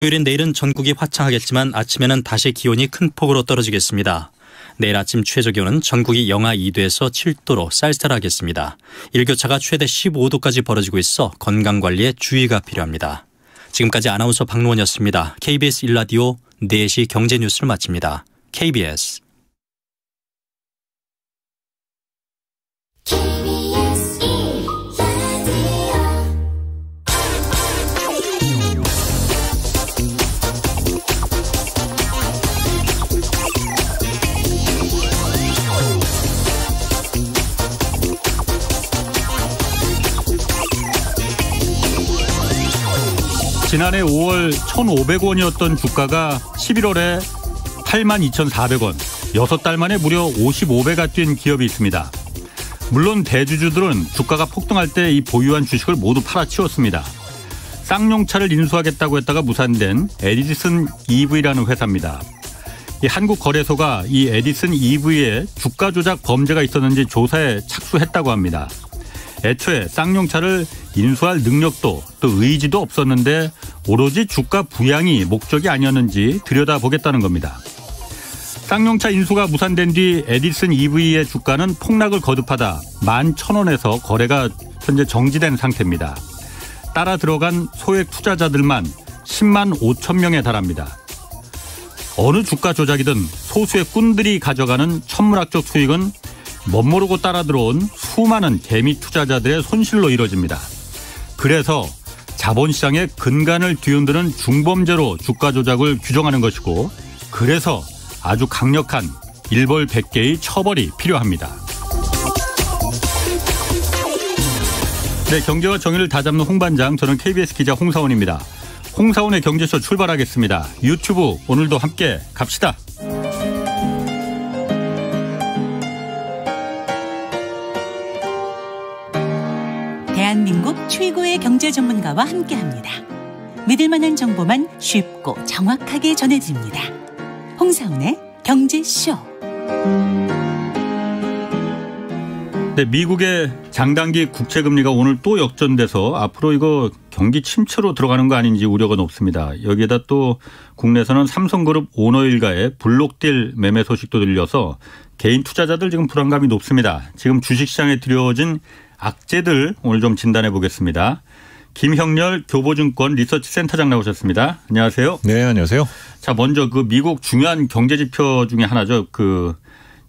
토요일인 내일은 전국이 화창하겠지만 아침에는 다시 기온이 큰 폭으로 떨어지겠습니다. 내일 아침 최저기온은 전국이 영하 2도에서 7도로 쌀쌀하겠습니다. 일교차가 최대 15도까지 벌어지고 있어 건강관리에 주의가 필요합니다. 지금까지 아나운서 박노원이었습니다. KBS 1라디오 4시 경제뉴스를 마칩니다. KBS 지난해 5월 1,500원이었던 주가가 11월에 82,400원, 6달 만에 무려 55배가 뛴 기업이 있습니다. 물론 대주주들은 주가가 폭등할 때 이 보유한 주식을 모두 팔아치웠습니다. 쌍용차를 인수하겠다고 했다가 무산된 에디슨 EV라는 회사입니다. 이 한국거래소가 이 에디슨 EV에 주가 조작 범죄가 있었는지 조사에 착수했다고 합니다. 애초에 쌍용차를 인수할 능력도 또 의지도 없었는데 오로지 주가 부양이 목적이 아니었는지 들여다보겠다는 겁니다. 쌍용차 인수가 무산된 뒤 에디슨 EV의 주가는 폭락을 거듭하다 11,000원에서 거래가 현재 정지된 상태입니다. 따라 들어간 소액 투자자들만 10만 5천 명에 달합니다. 어느 주가 조작이든 소수의 꾼들이 가져가는 천문학적 수익은 멋모르고 따라 들어온 수많은 개미 투자자들의 손실로 이뤄집니다. 그래서 자본시장의 근간을 뒤흔드는 중범죄로 주가 조작을 규정하는 것이고, 그래서 아주 강력한 일벌 100개의 처벌이 필요합니다. 네, 경제와 정의를 다잡는 홍반장, 저는 KBS 기자 홍사원입니다. 홍사원의 경제쇼 출발하겠습니다. 유튜브 오늘도 함께 갑시다. 대한민국 최고의 경제 전문가와 함께합니다. 믿을 만한 정보만 쉽고 정확하게 전해드립니다. 홍사훈의 경제쇼. 네, 미국의 장단기 국채금리가 오늘 또 역전돼서 앞으로 이거 경기 침체로 들어가는 거 아닌지 우려가 높습니다. 여기에다 또 국내에서는 삼성그룹 오너 일가의 블록딜 매매 소식도 들려서 개인 투자자들 지금 불안감이 높습니다. 지금 주식시장에 들여진 악재들 오늘 좀 진단해 보겠습니다. 김형렬 교보증권 리서치센터장 나오셨습니다. 안녕하세요. 네, 안녕하세요. 자, 먼저 그 미국 중요한 경제지표 중에 하나죠. 그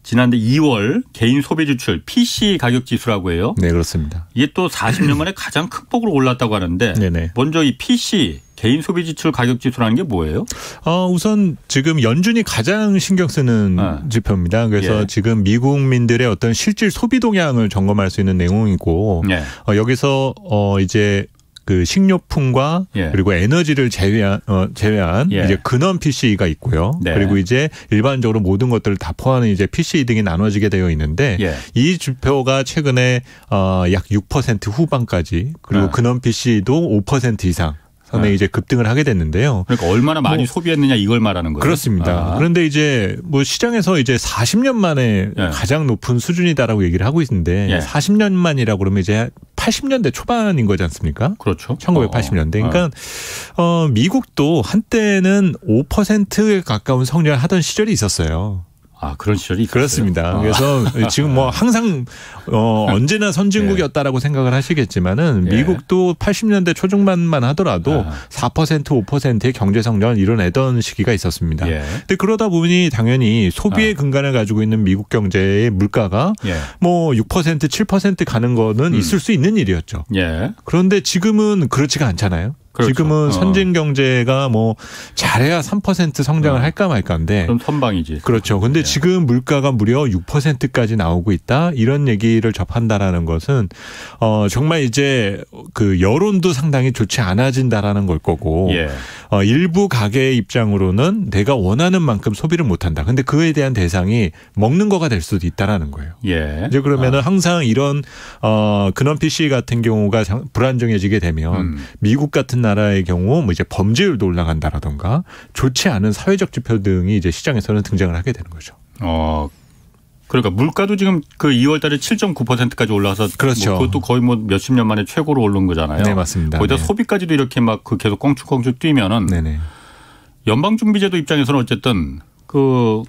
지난해 2월 개인 소비 지출 PCE 가격 지수라고 해요. 네, 그렇습니다. 이게 또 40년 만에 가장 큰 폭으로 올랐다고 하는데 네네. 먼저 이 PCE 개인 소비 지출 가격 지수라는 게 뭐예요? 우선 지금 연준이 가장 신경 쓰는 지표입니다. 그래서 지금 미국민들의 어떤 실질 소비 동향을 점검할 수 있는 내용이고 여기서 이제 그 식료품과 그리고 에너지를 제외한 이제 근원 PCE가 있고요. 네. 그리고 이제 일반적으로 모든 것들을 다 포함하는 이제 PCE 등이 나눠지게 되어 있는데 이 지표가 최근에 약 6% 후반까지 그리고 근원 PCE도 5% 이상 상당히 이제 급등을 하게 됐는데요. 그러니까 얼마나 많이 소비했느냐 이걸 말하는 거예요. 그렇습니다. 그런데 이제 뭐 시장에서 이제 40년 만에 가장 높은 수준이다라고 얘기를 하고 있는데 40년 만이라고 그러면 이제 80년대 초반인 거지 않습니까? 그렇죠. 1980년대. 그러니까 미국도 한때는 5%에 가까운 성장을 하던 시절이 있었어요. 아, 그런 시절이 있었어요. 그렇습니다. 그래서 지금 뭐 항상 언제나 선진국이었다라고 생각을 하시겠지만은 미국도 80년대 초중반만 하더라도 4% 5%의 경제 성장을 이뤄내던 시기가 있었습니다. 근데 그러다 보니 당연히 소비의 근간을 가지고 있는 미국 경제의 물가가 뭐 6% 7% 가는 거는 있을 수 있는 일이었죠. 그런데 지금은 그렇지가 않잖아요. 그렇죠. 지금은 선진 경제가 뭐 잘해야 3% 성장을 할까 말까인데. 그럼 선방이지. 그렇죠. 근데 지금 물가가 무려 6%까지 나오고 있다. 이런 얘기를 접한다라는 것은 정말 이제 그 여론도 상당히 좋지 않아진다라는 걸 거고 일부 가게의 입장으로는 내가 원하는 만큼 소비를 못한다. 근데 그에 대한 대상이 먹는 거가 될 수도 있다라는 거예요. 이제 그러면은 항상 이런 근원 PCE 같은 경우가 불안정해지게 되면 미국 같은 나라의 경우 뭐 이제 범죄율도 올라간다라던가 좋지 않은 사회적 지표 등이 이제 시장에서는 등장을 하게 되는 거죠. 그러니까 물가도 지금 그 2월 달에 7.9%까지 올라서 그렇죠. 뭐 그것도 거의 뭐 몇십 년 만에 최고로 오른 거잖아요. 네, 맞습니다. 거기다 네. 소비까지도 이렇게 막 그 계속 껑충껑충 뛰면은 네네. 연방준비제도 입장에서는 어쨌든 그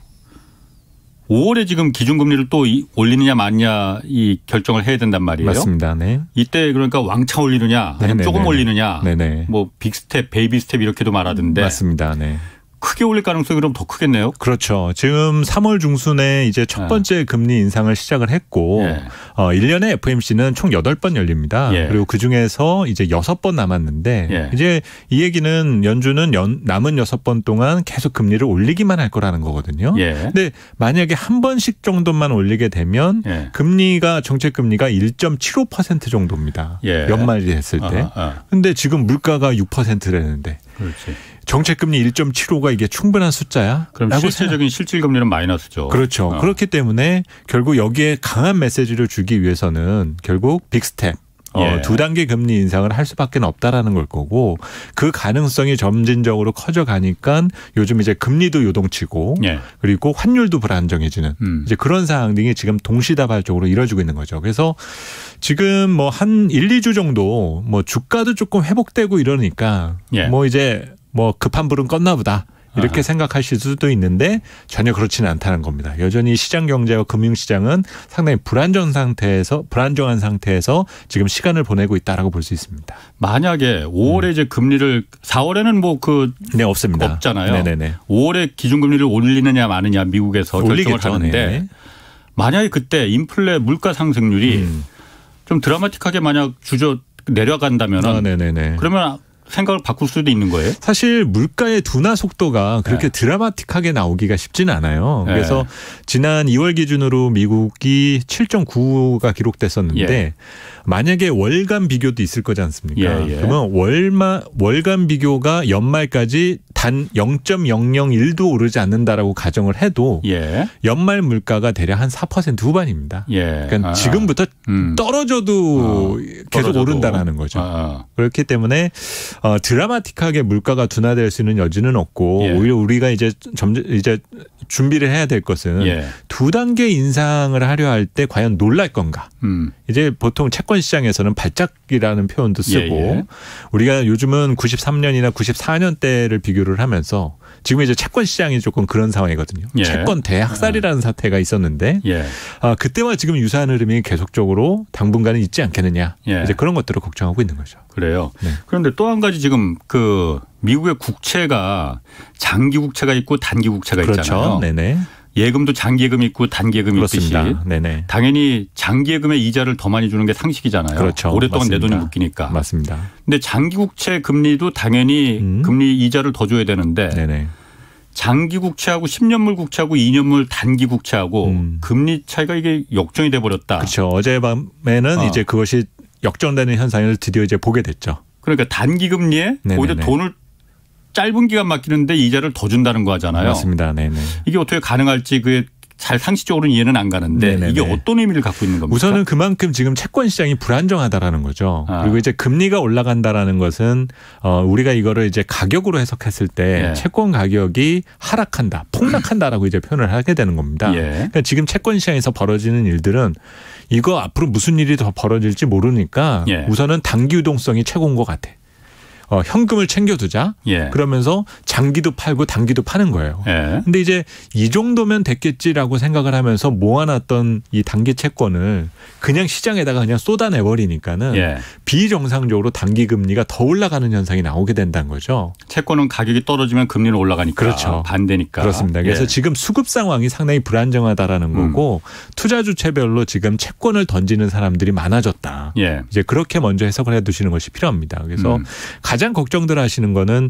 5월에 지금 기준금리를 또 올리느냐 마느냐 이 결정을 해야 된단 말이에요. 맞습니다. 네. 이때 그러니까 왕창 올리느냐 아니면 조금 올리느냐 네네. 뭐 빅스텝, 베이비 스텝 이렇게도 말하던데. 맞습니다. 네. 크게 올릴 가능성이 그럼 더 크겠네요. 그렇죠. 지금 3월 중순에 이제 첫 번째 금리 인상을 시작을 했고 1년에 FOMC는 총 8번 열립니다. 그리고 그중에서 이제 6번 남았는데 이제 이 얘기는 연준은 남은 6번 동안 계속 금리를 올리기만 할 거라는 거거든요. 근데 만약에 한 번씩 정도만 올리게 되면 금리가 정책 금리가 1.75% 정도입니다. 연말이 됐을 때. 근데 지금 물가가 6%라는데. 그렇지. 정책금리 1.75가 이게 충분한 숫자야? 그럼 실질적인 실질금리는 마이너스죠. 그렇죠. 그렇기 때문에 결국 여기에 강한 메시지를 주기 위해서는 결국 빅스텝. 2단계 금리 인상을 할 수밖에 없다라는 걸 거고 그 가능성이 점진적으로 커져가니까 요즘 이제 금리도 요동치고 그리고 환율도 불안정해지는 이제 그런 상황들이 지금 동시다발적으로 이루어지고 있는 거죠. 그래서 지금 뭐 한 1, 2주 정도 뭐 주가도 조금 회복되고 이러니까 뭐 이제 뭐 급한 불은 껐나 보다. 이렇게 생각하실 수도 있는데 전혀 그렇지는 않다는 겁니다. 여전히 시장 경제와 금융시장은 상당히 불안정한 상태에서 지금 시간을 보내고 있다라고 볼 수 있습니다. 만약에 5월에 이제 금리를 4월에는 뭐 없습니다. 없잖아요. 네네네. 5월에 기준금리를 올리느냐 마느냐 미국에서 결정을 하는데 만약에 그때 인플레 물가 상승률이 좀 드라마틱하게 만약 내려간다면 그러면 생각을 바꿀 수도 있는 거예요? 사실 물가의 둔화 속도가 그렇게 드라마틱하게 나오기가 쉽지는 않아요. 그래서 지난 2월 기준으로 미국이 7.9가 기록됐었는데 만약에 월간 비교도 있을 거지 않습니까? 그러면 월간 비교가 연말까지 단 0.001도 오르지 않는다라고 가정을 해도 연말 물가가 대략 한 4% 후반입니다. 그러니까 지금부터 떨어져도 계속 오른다라는 거죠. 그렇기 때문에 드라마틱하게 물가가 둔화될 수 있는 여지는 없고 오히려 우리가 이제 준비를 해야 될 것은 2단계 인상을 하려 할 때 과연 놀랄 건가? 이제 보통 채권 시장에서는 발작이라는 표현도 쓰고 우리가 요즘은 93년이나 94년대를 비교를 하면서 지금 이제 채권 시장이 조금 그런 상황이거든요. 채권 대학살이라는 사태가 있었는데 그때와 지금 유사한 흐름이 계속적으로 당분간은 있지 않겠느냐. 이제 그런 것들을 걱정하고 있는 거죠. 그래요. 그런데 또 한 가지 지금 그 미국의 국채가 장기 국채가 있고 단기 국채가 있잖아요. 네네. 예금도 장기 예금이 있고 단기 예금이 있듯이 당연히 장기 예금에 이자를 더 많이 주는 게 상식이잖아요. 오랫동안 내 돈이 묶이니까. 맞습니다. 근데 장기 국채 금리도 당연히 금리 이자를 더 줘야 되는데 장기 국채하고 10년물 국채하고 2년물 단기 국채하고 금리 차이가 이게 역전이 돼 버렸다. 그렇죠. 어젯밤에는 이제 그것이 역전되는 현상을 드디어 이제 보게 됐죠. 그러니까 단기 금리에 오히려 돈을 짧은 기간 맡기는데 이자를 더 준다는 거 하잖아요. 맞습니다. 이게 어떻게 가능할지 그게 잘 상식적으로는 이해는 안 가는데 이게 어떤 의미를 갖고 있는 겁니까? 우선은 그만큼 지금 채권 시장이 불안정하다라는 거죠. 그리고 이제 금리가 올라간다라는 것은 우리가 이거를 이제 가격으로 해석했을 때 채권 가격이 하락한다, 폭락한다라고 이제 표현을 하게 되는 겁니다. 그러니까 지금 채권 시장에서 벌어지는 일들은 이거 앞으로 무슨 일이 더 벌어질지 모르니까 우선은 단기 유동성이 최고인 것 같아. 현금을 챙겨두자. 그러면서 장기도 팔고 단기도 파는 거예요. 근데 이제 이 정도면 됐겠지라고 생각을 하면서 모아놨던 이 단기 채권을 그냥 시장에다가 그냥 쏟아내버리니까는 비정상적으로 단기 금리가 더 올라가는 현상이 나오게 된다는 거죠. 채권은 가격이 떨어지면 금리는 올라가니까. 그렇죠. 반대니까. 그렇습니다. 그래서 지금 수급 상황이 상당히 불안정하다라는 거고 투자 주체별로 지금 채권을 던지는 사람들이 많아졌다. 이제 그렇게 먼저 해석을 해두시는 것이 필요합니다. 그래서 가장 걱정들 하시는 거는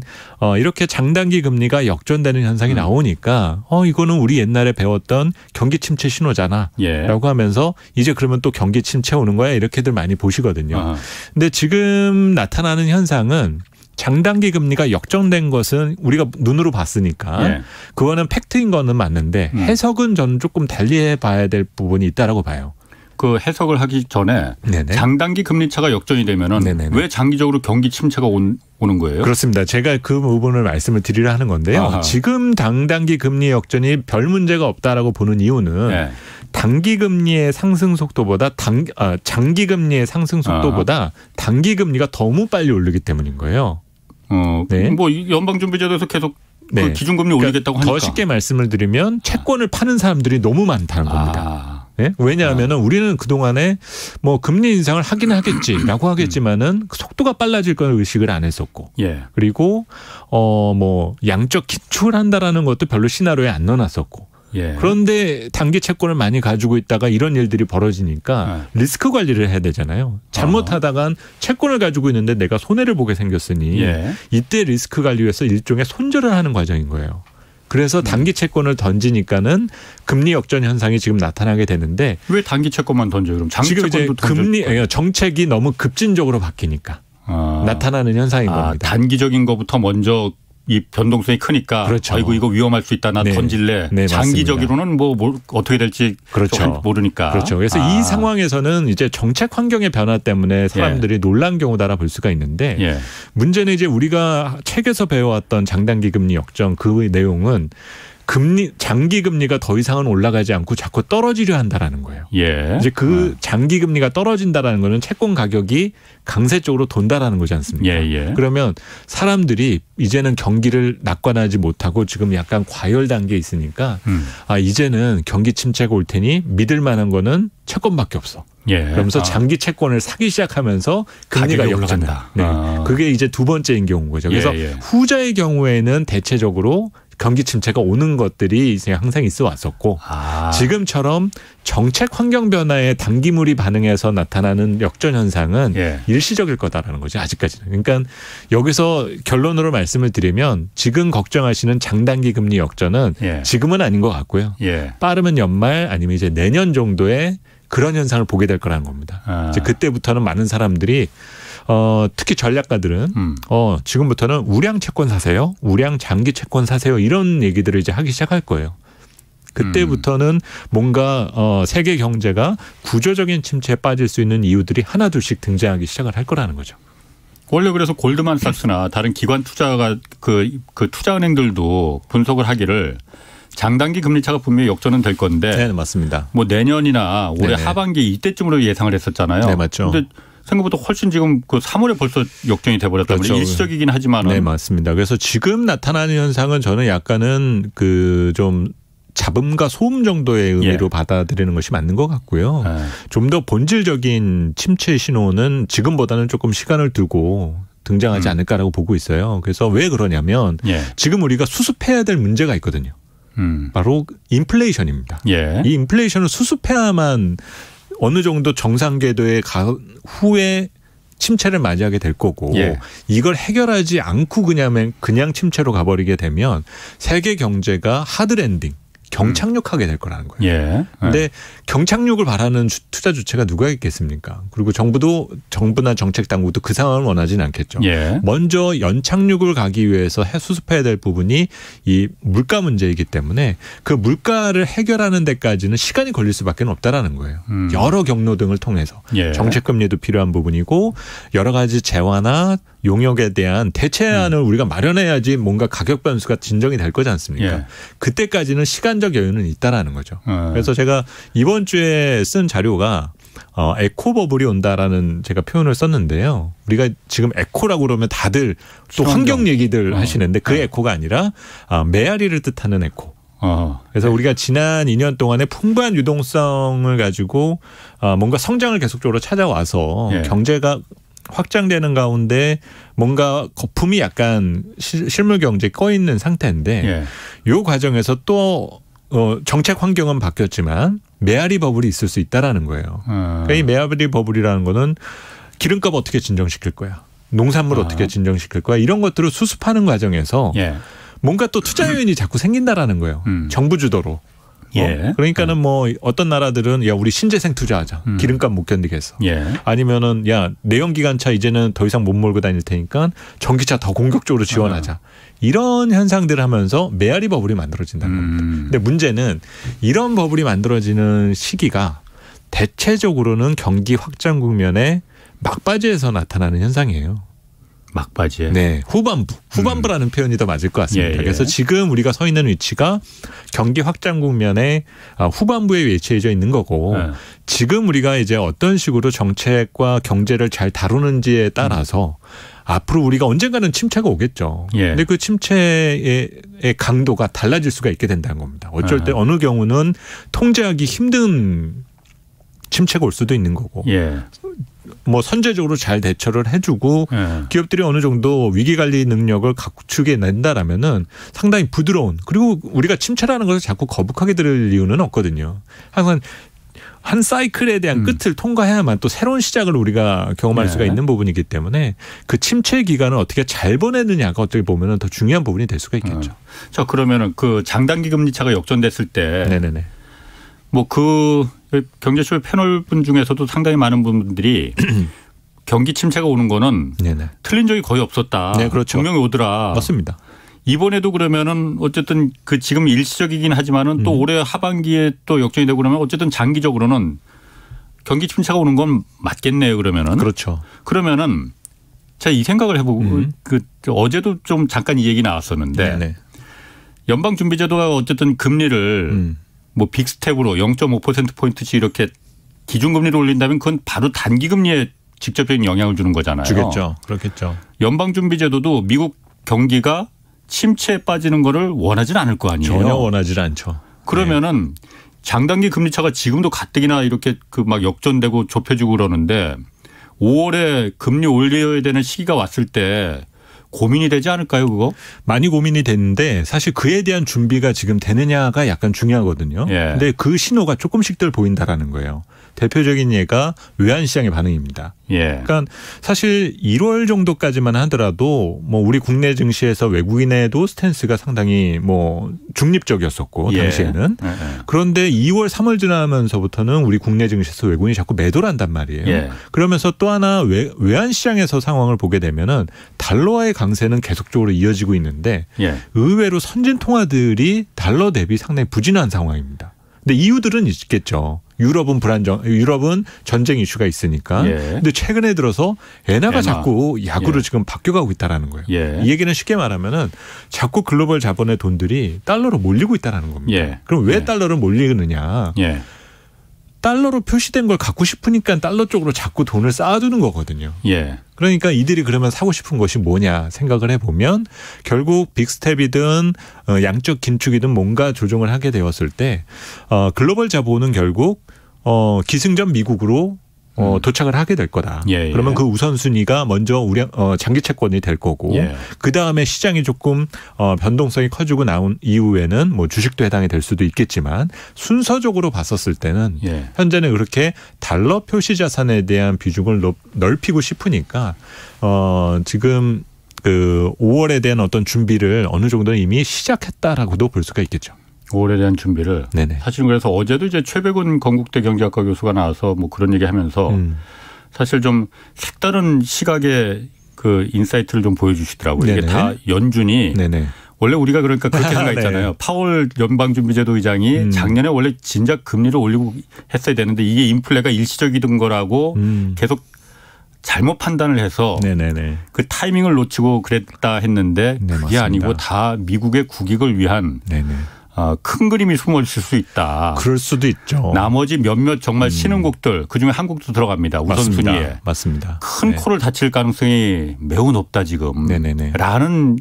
이렇게 장단기 금리가 역전되는 현상이 나오니까 이거는 우리 옛날에 배웠던 경기 침체 신호잖아 라고 하면서 이제 그러면 또 경기 침체 오는 거야 이렇게들 많이 보시거든요. 근데 지금 나타나는 현상은 장단기 금리가 역전된 것은 우리가 눈으로 봤으니까 그거는 팩트인 거는 맞는데 해석은 저는 조금 달리 봐야 될 부분이 있다라고 봐요. 그 해석을 하기 전에 장단기 금리 차가 역전이 되면은 왜 장기적으로 경기 침체가 오는 거예요? 그렇습니다. 제가 그 부분을 말씀을 드리려 하는 건데요. 지금 장단기 금리 역전이 별 문제가 없다라고 보는 이유는 단기 금리의 상승 속도보다 장기 금리의 상승 속도보다 단기 금리가 너무 빨리 오르기 때문인 거예요. 뭐 연방준비제도에서 계속 네. 그 기준금리 올리겠다고 하니까. 더 쉽게 말씀을 드리면 채권을 파는 사람들이 너무 많다는 겁니다. 네? 왜냐하면 우리는 그동안에 뭐 금리 인상을 하긴 하겠지라고 하겠지만은 속도가 빨라질 걸 의식을 안 했었고 그리고 뭐 양적 긴축을 한다라는 것도 별로 시나리오에 안 넣어놨었고 그런데 단기 채권을 많이 가지고 있다가 이런 일들이 벌어지니까 리스크 관리를 해야 되잖아요. 잘못하다간 채권을 가지고 있는데 내가 손해를 보게 생겼으니 이때 리스크 관리 위해서 일종의 손절을 하는 과정인 거예요. 그래서 단기 채권을 던지니까는 금리 역전 현상이 지금 나타나게 되는데 왜 단기 채권만 던져요? 그럼 장기 지금 이제 금리 정책이 너무 급진적으로 바뀌니까 나타나는 현상인 겁니다. 단기적인 것부터 먼저 이 변동성이 크니까 그렇죠. 아이고 이거 위험할 수 있다 나 던질래. 장기적으로는 뭐 어떻게 될지 모르니까. 그렇죠. 그래서 이 상황에서는 이제 정책 환경의 변화 때문에 사람들이 놀란 경우다라 볼 수가 있는데 문제는 이제 우리가 책에서 배워왔던 장단기 금리 역전 그 내용은 장기 금리가 더 이상은 올라가지 않고 자꾸 떨어지려 한다라는 거예요. 이제 그 장기 금리가 떨어진다라는 거는 채권 가격이 강세 쪽으로 돈다라는 거지 않습니까? 그러면 사람들이 이제는 경기를 낙관하지 못하고 지금 약간 과열 단계에 있으니까 이제는 경기 침체가 올 테니 믿을 만한 거는 채권밖에 없어. 그러면서 장기 채권을 사기 시작하면서 금리가 역전다. 그게 이제 두 번째인 경우인 거죠. 그래서 후자의 경우에는 대체적으로 경기 침체가 오는 것들이 이제 항상 있어 왔었고 지금처럼 정책 환경 변화에 단기물이 반응해서 나타나는 역전 현상은 일시적일 거다라는 거죠. 아직까지는. 그러니까 여기서 결론으로 말씀을 드리면 지금 걱정하시는 장단기 금리 역전은 지금은 아닌 것 같고요. 빠르면 연말 아니면 이제 내년 정도에 그런 현상을 보게 될 거라는 겁니다. 이제 그때부터는 많은 사람들이 특히 전략가들은 지금부터는 우량 채권 사세요. 우량 장기 채권 사세요. 이런 얘기들을 이제 하기 시작할 거예요. 그때부터는 뭔가 세계 경제가 구조적인 침체에 빠질 수 있는 이유들이 하나둘씩 등장하기 시작을 할 거라는 거죠. 원래 그래서 골드만삭스나 다른 기관 투자가 그 투자은행들도 분석을 하기를 장단기 금리차가 분명히 역전은 될 건데. 네, 맞습니다. 뭐 내년이나 올해 하반기 이때쯤으로 예상을 했었잖아요. 네, 맞죠. 근데 생각보다 훨씬 지금 그 3월에 벌써 역전이 돼버렸다. 그렇죠. 일시적이긴 하지만. 네, 맞습니다. 그래서 지금 나타나는 현상은 저는 약간은 그 좀 잡음과 소음 정도의 의미로 받아들이는 것이 맞는 것 같고요. 좀 더 본질적인 침체 신호는 지금보다는 조금 시간을 두고 등장하지 않을까라고 보고 있어요. 그래서 왜 그러냐면 지금 우리가 수습해야 될 문제가 있거든요. 바로 인플레이션입니다. 이 인플레이션을 수습해야만 어느 정도 정상 궤도에 간 후에 침체를 맞이하게 될 거고 이걸 해결하지 않고 그냥 침체로 가버리게 되면 세계 경제가 하드랜딩 경착륙하게 될 거라는 거예요. 그런데 경착륙을 바라는 투자 주체가 누가 있겠습니까? 그리고 정부나 정책 당국도 그 상황을 원하지는 않겠죠. 먼저 연착륙을 가기 위해서 수습해야 될 부분이 이 물가 문제이기 때문에 그 물가를 해결하는 데까지는 시간이 걸릴 수밖에 없다라는 거예요. 여러 경로 등을 통해서 정책 금리도 필요한 부분이고 여러 가지 재화나 용역에 대한 대체안을 우리가 마련해야지 뭔가 가격 변수가 진정이 될 거지 않습니까? 그때까지는 시간적 여유는 있다라는 거죠. 그래서 제가 이번 주에 쓴 자료가 에코버블이 온다라는 제가 표현을 썼는데요. 우리가 지금 에코라고 그러면 다들 또 환경 얘기들 하시는데 그 에코가 아니라 메아리를 뜻하는 에코. 그래서 우리가 지난 2년 동안에 풍부한 유동성을 가지고 뭔가 성장을 계속적으로 찾아와서 경제가 확장되는 가운데 뭔가 거품이 약간 실물 경제에 꺼 있는 상태인데 이 과정에서 또 정책 환경은 바뀌었지만 메아리 버블이 있을 수 있다라는 거예요. 그러니까 이 메아리 버블이라는 거는 기름값 어떻게 진정시킬 거야, 농산물 어떻게 진정시킬 거야, 이런 것들을 수습하는 과정에서 뭔가 또 투자 요인이 자꾸 생긴다라는 거예요. 정부 주도로. 그러니까는 뭐 어떤 나라들은 야 우리 신재생 투자하자. 기름값 못 견디겠어. 아니면은 야 내연기관차 이제는 더 이상 못 몰고 다닐 테니까 전기차 더 공격적으로 지원하자. 이런 현상들을 하면서 메아리 버블이 만들어진다는 겁니다. 근데 문제는 이런 버블이 만들어지는 시기가 대체적으로는 경기 확장 국면에 막바지에서 나타나는 현상이에요. 막바지에. 네, 후반부라는 표현이 더 맞을 것 같습니다. 그래서 지금 우리가 서 있는 위치가 경기 확장 국면의 후반부에 위치해져 있는 거고 지금 우리가 이제 어떤 식으로 정책과 경제를 잘 다루는지에 따라서 앞으로 우리가 언젠가는 침체가 오겠죠. 근데 그 침체의 강도가 달라질 수가 있게 된다는 겁니다. 어쩔 때 어느 경우는 통제하기 힘든 침체가 올 수도 있는 거고. 뭐 선제적으로 잘 대처를 해주고 기업들이 어느 정도 위기관리 능력을 갖추게 된다라면은 상당히 부드러운, 그리고 우리가 침체라는 것을 자꾸 거북하게 들을 이유는 없거든요. 항상 한 사이클에 대한 끝을 통과해야만 또 새로운 시작을 우리가 경험할 수가 있는 부분이기 때문에 그 침체 기간을 어떻게 잘 보내느냐가 어떻게 보면은 더 중요한 부분이 될 수가 있겠죠. 자, 그러면은 그 장단기 금리차가 역전됐을 때 네네네. 뭐 그 경제쇼 패널 분 중에서도 상당히 많은 분들이 경기 침체가 오는 거는 틀린 적이 거의 없었다. 네, 그렇죠. 분명히 오더라. 맞습니다. 이번에도 그러면은 어쨌든 그 지금 일시적이긴 하지만은 또 올해 하반기에 또 역전이 되고 그러면 어쨌든 장기적으로는 경기 침체가 오는 건 맞겠네요. 그러면은. 그렇죠. 그러면은 제가 이 생각을 해보고 그 어제도 좀 잠깐 이 얘기 나왔었는데 연방준비제도가 어쨌든 금리를 뭐 빅스텝으로 0.5%포인트씩 이렇게 기준금리를 올린다면 그건 바로 단기금리에 직접적인 영향을 주는 거잖아요. 주겠죠. 그렇겠죠. 연방준비제도도 미국 경기가 침체에 빠지는 거를 원하지는 않을 거 아니에요. 전혀 원하지 않죠. 그러면은 장단기 금리차가 지금도 가뜩이나 이렇게 그 막 역전되고 좁혀지고 그러는데 5월에 금리 올려야 되는 시기가 왔을 때 고민이 되지 않을까요, 그거? 많이 고민이 되는데 사실 그에 대한 준비가 지금 되느냐가 약간 중요하거든요. 근데 그 신호가 조금씩들 보인다라는 거예요. 대표적인 예가 외환시장의 반응입니다. 그러니까 사실 1월 정도까지만 하더라도 뭐 우리 국내 증시에서 외국인에도 스탠스가 상당히 뭐 중립적이었었고 당시에는. 그런데 2월, 3월 지나면서부터는 우리 국내 증시에서 외국인이 자꾸 매도를 한단 말이에요. 그러면서 또 하나 외환시장에서 상황을 보게 되면은 달러와의 강세는 계속적으로 이어지고 있는데 의외로 선진 통화들이 달러 대비 상당히 부진한 상황입니다. 근데 이유들은 있겠죠. 유럽은 전쟁 이슈가 있으니까. 근데 최근에 들어서 엔화가 자꾸 약으로 지금 바뀌어가고 있다라는 거예요. 이 얘기는 쉽게 말하면은 자꾸 글로벌 자본의 돈들이 달러로 몰리고 있다라는 겁니다. 그럼 왜 달러로 몰리느냐? 달러로 표시된 걸 갖고 싶으니까 달러 쪽으로 자꾸 돈을 쌓아두는 거거든요. 그러니까 이들이 그러면 사고 싶은 것이 뭐냐 생각을 해보면 결국 빅스텝이든 양적 긴축이든 뭔가 조정을 하게 되었을 때 글로벌 자본은 결국 기승전 미국으로 도착을 하게 될 거다. 그러면 그 우선순위가 먼저 장기 채권이 될 거고 그다음에 시장이 조금 변동성이 커지고 나온 이후에는 뭐 주식도 해당이 될 수도 있겠지만 순서적으로 봤었을 때는 현재는 그렇게 달러 표시 자산에 대한 비중을 넓히고 싶으니까 지금 그 5월에 대한 어떤 준비를 어느 정도는 이미 시작했다라고도 볼 수가 있겠죠. 5월에 대한 준비를. 사실은 그래서 어제도 이제 최백운 건국대 경제학과 교수가 나와서 뭐 그런 얘기 하면서 사실 좀 색다른 시각의 그 인사이트를 좀 보여주시더라고요. 이게 다 연준이 원래 우리가 그러니까 그렇게 생각했잖아요. 파월 연방준비제도 의장이 작년에 원래 진작 금리를 올리고 했어야 되는데 이게 인플레가 일시적이던 거라고 계속 잘못 판단을 해서 그 타이밍을 놓치고 그랬다 했는데 그게 맞습니다. 아니고 다 미국의 국익을 위한 큰 그림이 숨어 있을 수 있다. 그럴 수도 있죠. 나머지 몇몇 정말 신흥국들 그중에 한국도 들어갑니다. 우선순위에. 맞습니다. 큰 코를 다칠 가능성이 매우 높다 지금. 라는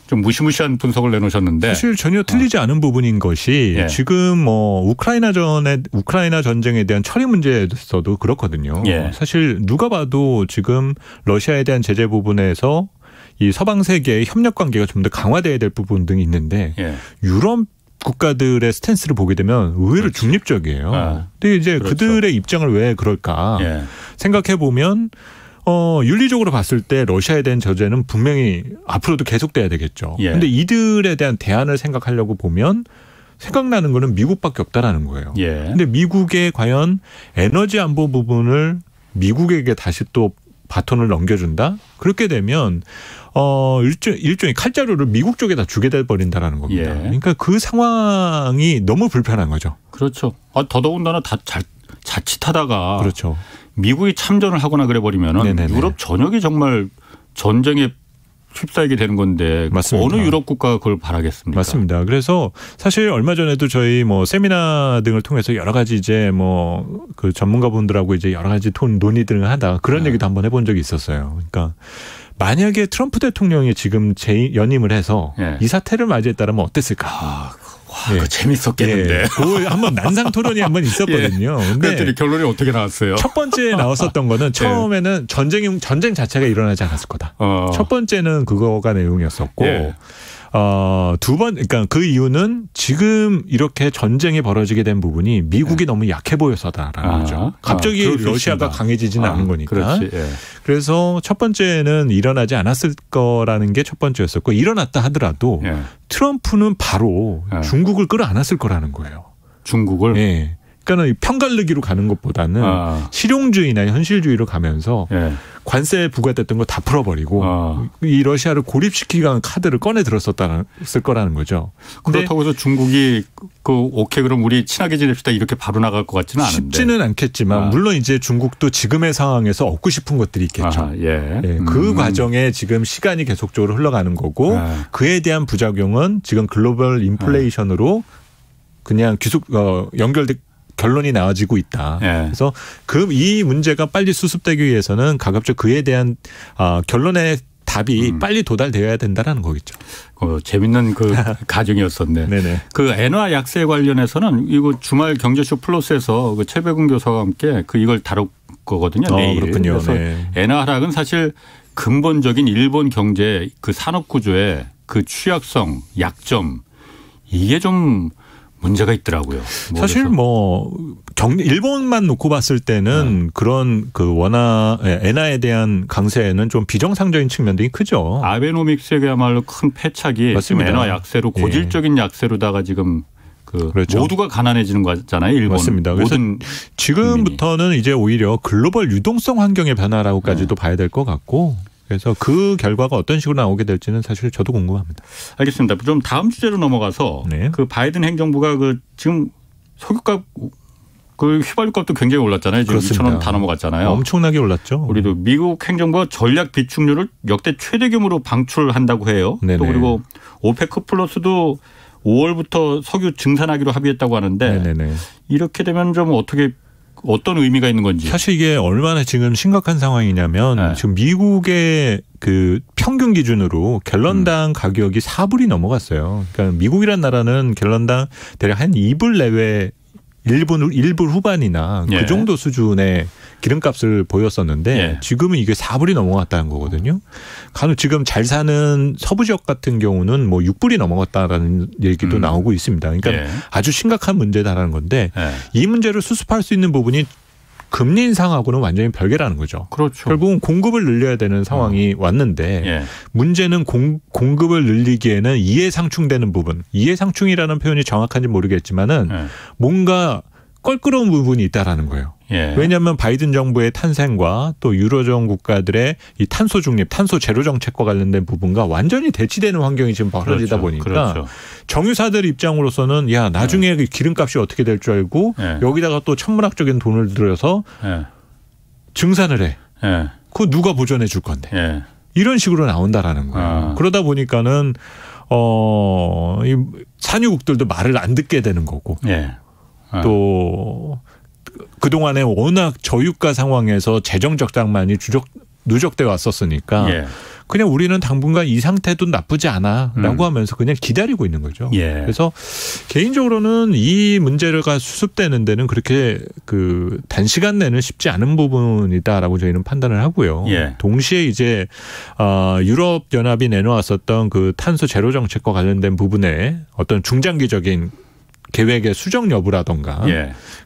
좀 무시무시한 분석을 내놓으셨는데. 사실 전혀 틀리지 않은 부분인 것이 지금 뭐 우크라이나 전쟁에 대한 처리 문제에서도 그렇거든요. 사실 누가 봐도 지금 러시아에 대한 제재 부분에서 이 서방 세계의 협력 관계가 좀 더 강화돼야 될 부분 등이 있는데 유럽 국가들의 스탠스를 보게 되면 의외로 중립적이에요. 근데 이제 그들의 입장을 왜 그럴까 생각해 보면 윤리적으로 봤을 때 러시아에 대한 제재는 분명히 앞으로도 계속돼야 되겠죠. 근데 이들에 대한 대안을 생각하려고 보면 생각나는 거는 미국밖에 없다라는 거예요. 근데 미국의 과연 에너지 안보 부분을 미국에게 다시 또 바톤을 넘겨준다? 그렇게 되면 일종의 칼자루를 미국 쪽에다 주게 돼 버린다라는 겁니다. 그러니까 그 상황이 너무 불편한 거죠. 그렇죠. 더더군다나 자칫하다가 그렇죠. 미국이 참전을 하거나 그래 버리면은 유럽 전역이 정말 전쟁에 휩싸이게 되는 건데 맞습니다. 어느 유럽 국가가 그걸 바라겠습니까? 맞습니다. 그래서 사실 얼마 전에도 저희 뭐 세미나 등을 통해서 여러 가지 이제 뭐 그 전문가분들하고 이제 여러 가지 논의들을 하다 그런 얘기도 한번 해본 적이 있었어요. 그러니까 만약에 트럼프 대통령이 지금 연임을 해서 이 사태를 맞이했다면 어땠을까? 와, 그거 재밌었겠는데. 그 한번 난상 토론이 한번 있었거든요. 근데 그랬더니 결론이 어떻게 나왔어요? 첫 번째 나왔었던 거는 처음에는 전쟁 자체가 일어나지 않았을 거다. 첫 번째는 그거가 내용이었었고 그러니까 그 이유는 지금 이렇게 전쟁이 벌어지게 된 부분이 미국이 너무 약해 보여서다라는 거죠. 갑자기 러시아가 강해지지는 않은 거니까. 그렇지. 그래서 첫 번째는 일어나지 않았을 거라는 게 첫 번째였었고 일어났다 하더라도 트럼프는 바로 중국을 끌어안았을 거라는 거예요. 중국을? 네. 그러니까 편갈르기로 가는 것보다는 실용주의나 현실주의로 가면서 관세 부과됐던 거 다 풀어버리고 이 러시아를 고립시키기 카드를 꺼내 들었을 거라는 거죠. 그렇다고 해서 중국이 오케이 그럼 우리 친하게 지냅시다 이렇게 바로 나갈 것 같지는 않은데. 쉽지는 않겠지만 물론 이제 중국도 지금의 상황에서 얻고 싶은 것들이 있겠죠. 그 과정에 지금 시간이 계속적으로 흘러가는 거고 그에 대한 부작용은 지금 글로벌 인플레이션으로 그냥 계속 결론이 나와지고 있다. 그래서 이 문제가 빨리 수습되기 위해서는 가급적 그에 대한 결론의 답이 빨리 도달되어야 된다라는 거겠죠. 재밌는 그 가정이었었네. 네네. 그 엔화 약세 관련해서는 이거 주말 경제쇼 플러스에서 그 최백운 교수와 함께 이걸 다룰 거거든요. 내일. 그렇군요. 그래서 엔화 하락은 사실 근본적인 일본 경제 그 산업 구조의 그 취약성, 약점 이게 좀 문제가 있더라고요. 사실 일본만 놓고 봤을 때는 그런 엔화에 대한 강세에는 좀 비정상적인 측면들이 크죠. 아베노믹스에야말로 큰 패착이 지금 엔화 약세로 고질적인 약세로다가 지금 그렇죠. 모두가 가난해지는 거잖아요. 일본. 맞습니다. 그래서 지금부터는 국민이. 이제 오히려 글로벌 유동성 환경의 변화라고까지도 봐야 될 것 같고. 그래서 그 결과가 어떤 식으로 나오게 될지는 사실 저도 궁금합니다. 알겠습니다. 좀 다음 주제로 넘어가서 그 바이든 행정부가 지금 석유값 휘발유값도 굉장히 올랐잖아요. 지금 2,000원 다 넘어갔잖아요. 엄청나게 올랐죠. 우리도 미국 행정부가 전략 비축률을 역대 최대 규모로 방출한다고 해요. 네네. 또 그리고 오페크 플러스도 5월부터 석유 증산하기로 합의했다고 하는데 네네. 이렇게 되면 좀 어떤 의미가 있는 건지. 사실 이게 얼마나 지금 심각한 상황이냐면 지금 미국의 그 평균 기준으로 갤런당 가격이 4불이 넘어갔어요. 그러니까 미국이란 나라는 갤런당 대략 한 2불 내외 1불 후반이나 그 정도 수준의 기름값을 보였었는데 지금은 이게 4불이 넘어갔다는 거거든요. 간혹 지금 잘 사는 서부 지역 같은 경우는 6불이 넘어갔다라는 얘기도 나오고 있습니다. 그러니까 아주 심각한 문제다라는 건데 이 문제를 수습할 수 있는 부분이 금리 인상하고는 완전히 별개라는 거죠. 그렇죠. 결국은 공급을 늘려야 되는 상황이 왔는데 문제는 공급을 늘리기에는 이해상충되는 부분. 이해상충이라는 표현이 정확한지 모르겠지만은 뭔가 껄끄러운 부분이 있다라는 거예요. 왜냐하면 바이든 정부의 탄생과 또 유로존 국가들의 이 탄소 중립, 탄소 제로 정책과 관련된 부분과 완전히 대치되는 환경이 지금 벌어지다 보니까 정유사들 입장으로서는 나중에 기름값이 어떻게 될 줄 알고 여기다가 또 천문학적인 돈을 들여서 증산을 해. 그거 누가 보전해 줄 건데. 이런 식으로 나온다라는 거예요. 그러다 보니까는 이 산유국들도 말을 안 듣게 되는 거고. 또 그동안에 워낙 저유가 상황에서 재정 적자만이 누적돼 왔었으니까 그냥 우리는 당분간 이 상태도 나쁘지 않아라고 하면서 그냥 기다리고 있는 거죠. 그래서 개인적으로는 이 문제가 수습되는 데는 그렇게 단시간 내는 쉽지 않은 부분이다라고 저희는 판단을 하고요. 동시에 이제 유럽 연합이 내놓았었던 그 탄소 제로 정책과 관련된 부분에 어떤 중장기적인 계획의 수정 여부라던가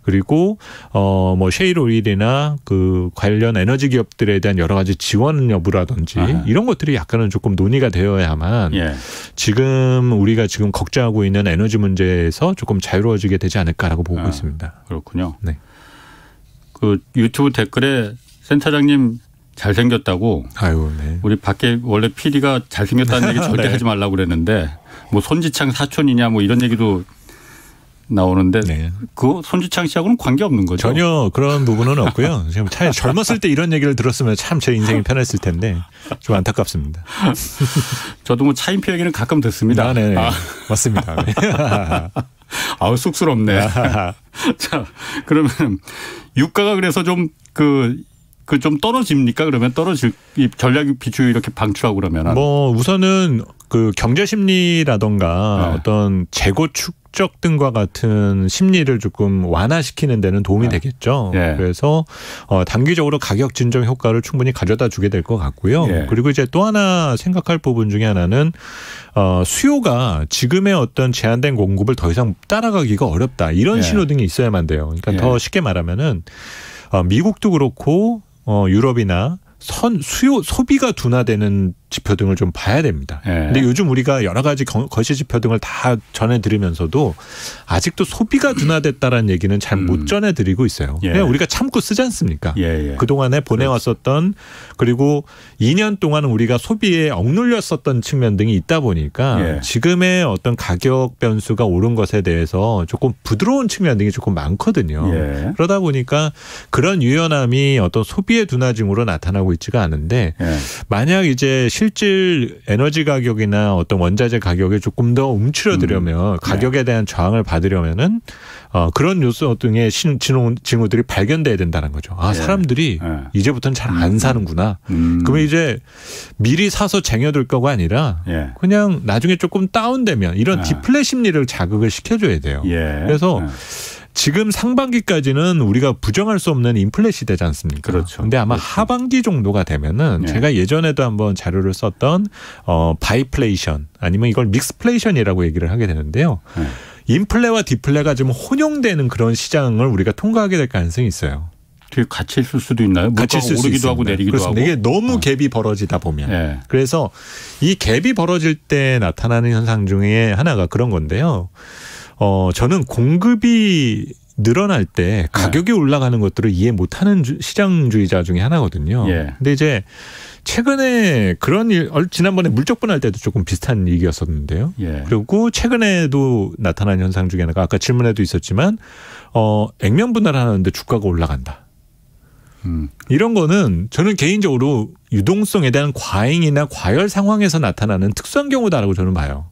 그리고 셰일 오일이나 그 관련 에너지 기업들에 대한 여러 가지 지원 여부라든지 이런 것들이 약간은 조금 논의가 되어야만 지금 우리가 지금 걱정하고 있는 에너지 문제에서 조금 자유로워지게 되지 않을까라고 보고 있습니다. 그렇군요. 그 유튜브 댓글에 센터장님 잘생겼다고. 우리 밖에 원래 PD가 잘생겼다는 얘기 절대 하지 말라고 그랬는데 손지창 사촌이냐 이런 얘기도 나오는데 그 손지창 씨하고는 관계 없는 거죠? 전혀 그런 부분은 없고요. 지금 차라리 젊었을 때 이런 얘기를 들었으면 참 제 인생이 편했을 텐데 좀 안타깝습니다. 저도 뭐 차인표 얘기는 가끔 듣습니다. 네, 맞습니다. 아우 쑥스럽네. 자, 그러면 유가가 그래서 좀 좀 떨어집니까? 그러면 떨어질 이 전략 비추 이렇게 방출하고 그러면 뭐 우선은 그 경제 심리라던가 어떤 재고 축적 등과 같은 심리를 조금 완화시키는 데는 도움이 되겠죠. 그래서 단기적으로 가격 진정 효과를 충분히 가져다 주게 될 것 같고요. 그리고 이제 또 하나 생각할 부분 중에 하나는 수요가 지금의 어떤 제한된 공급을 더 이상 따라가기가 어렵다. 이런 신호등이 있어야만 돼요. 그러니까 더 쉽게 말하면은 미국도 그렇고 유럽이나 소비가 둔화되는 지표 등을 좀 봐야 됩니다. 근데 요즘 우리가 여러 가지 거시 지표 등을 다 전해드리면서도 아직도 소비가 둔화됐다라는 얘기는 잘 못 전해드리고 있어요. 그냥 우리가 참고 쓰지 않습니까? 그동안에 보내왔었던 그리고 2년 동안 우리가 소비에 억눌렸었던 측면 등이 있다 보니까 지금의 어떤 가격 변수가 오른 것에 대해서 조금 부드러운 측면 등이 조금 많거든요. 그러다 보니까 그런 유연함이 어떤 소비의 둔화증으로 나타나고 있지가 않은데 만약 이제 실질 에너지 가격이나 어떤 원자재 가격을 조금 더 움츠러들려면 가격에 대한 저항을 받으려면은 그런 요소 등의 징후들이 발견돼야 된다는 거죠. 사람들이 이제부터는 잘 안 사는구나. 그러면 이제 미리 사서 쟁여둘 거가 아니라 그냥 나중에 조금 다운되면 이런 디플레 심리를 자극을 시켜줘야 돼요. 그래서 지금 상반기까지는 우리가 부정할 수 없는 인플레 시대지 않습니까? 그렇죠. 근데 아마 하반기 정도가 되면은 제가 예전에도 한번 자료를 썼던 바이플레이션 아니면 이걸 믹스플레이션이라고 얘기를 하게 되는데요. 인플레와 디플레가 좀 혼용되는 그런 시장을 우리가 통과하게 될 가능성이 있어요. 같이 있을 수도 있나요? 같이 있을 수 오르기도 하고 내리기도 그렇습니다. 하고. 이게 너무 갭이 벌어지다 보면. 그래서 이 갭이 벌어질 때 나타나는 현상 중에 하나가 그런 건데요. 저는 공급이 늘어날 때 가격이 올라가는 것들을 이해 못하는 시장주의자 중에 하나거든요. 근데 이제 최근에 그런 일, 지난번에 물적 분할 때도 조금 비슷한 얘기였었는데요. 그리고 최근에도 나타난 현상 중에 하나가 아까 질문에도 있었지만 액면 분할하는데 주가가 올라간다. 이런 거는 저는 개인적으로 유동성에 대한 과잉이나 과열 상황에서 나타나는 특수한 경우다라고 저는 봐요.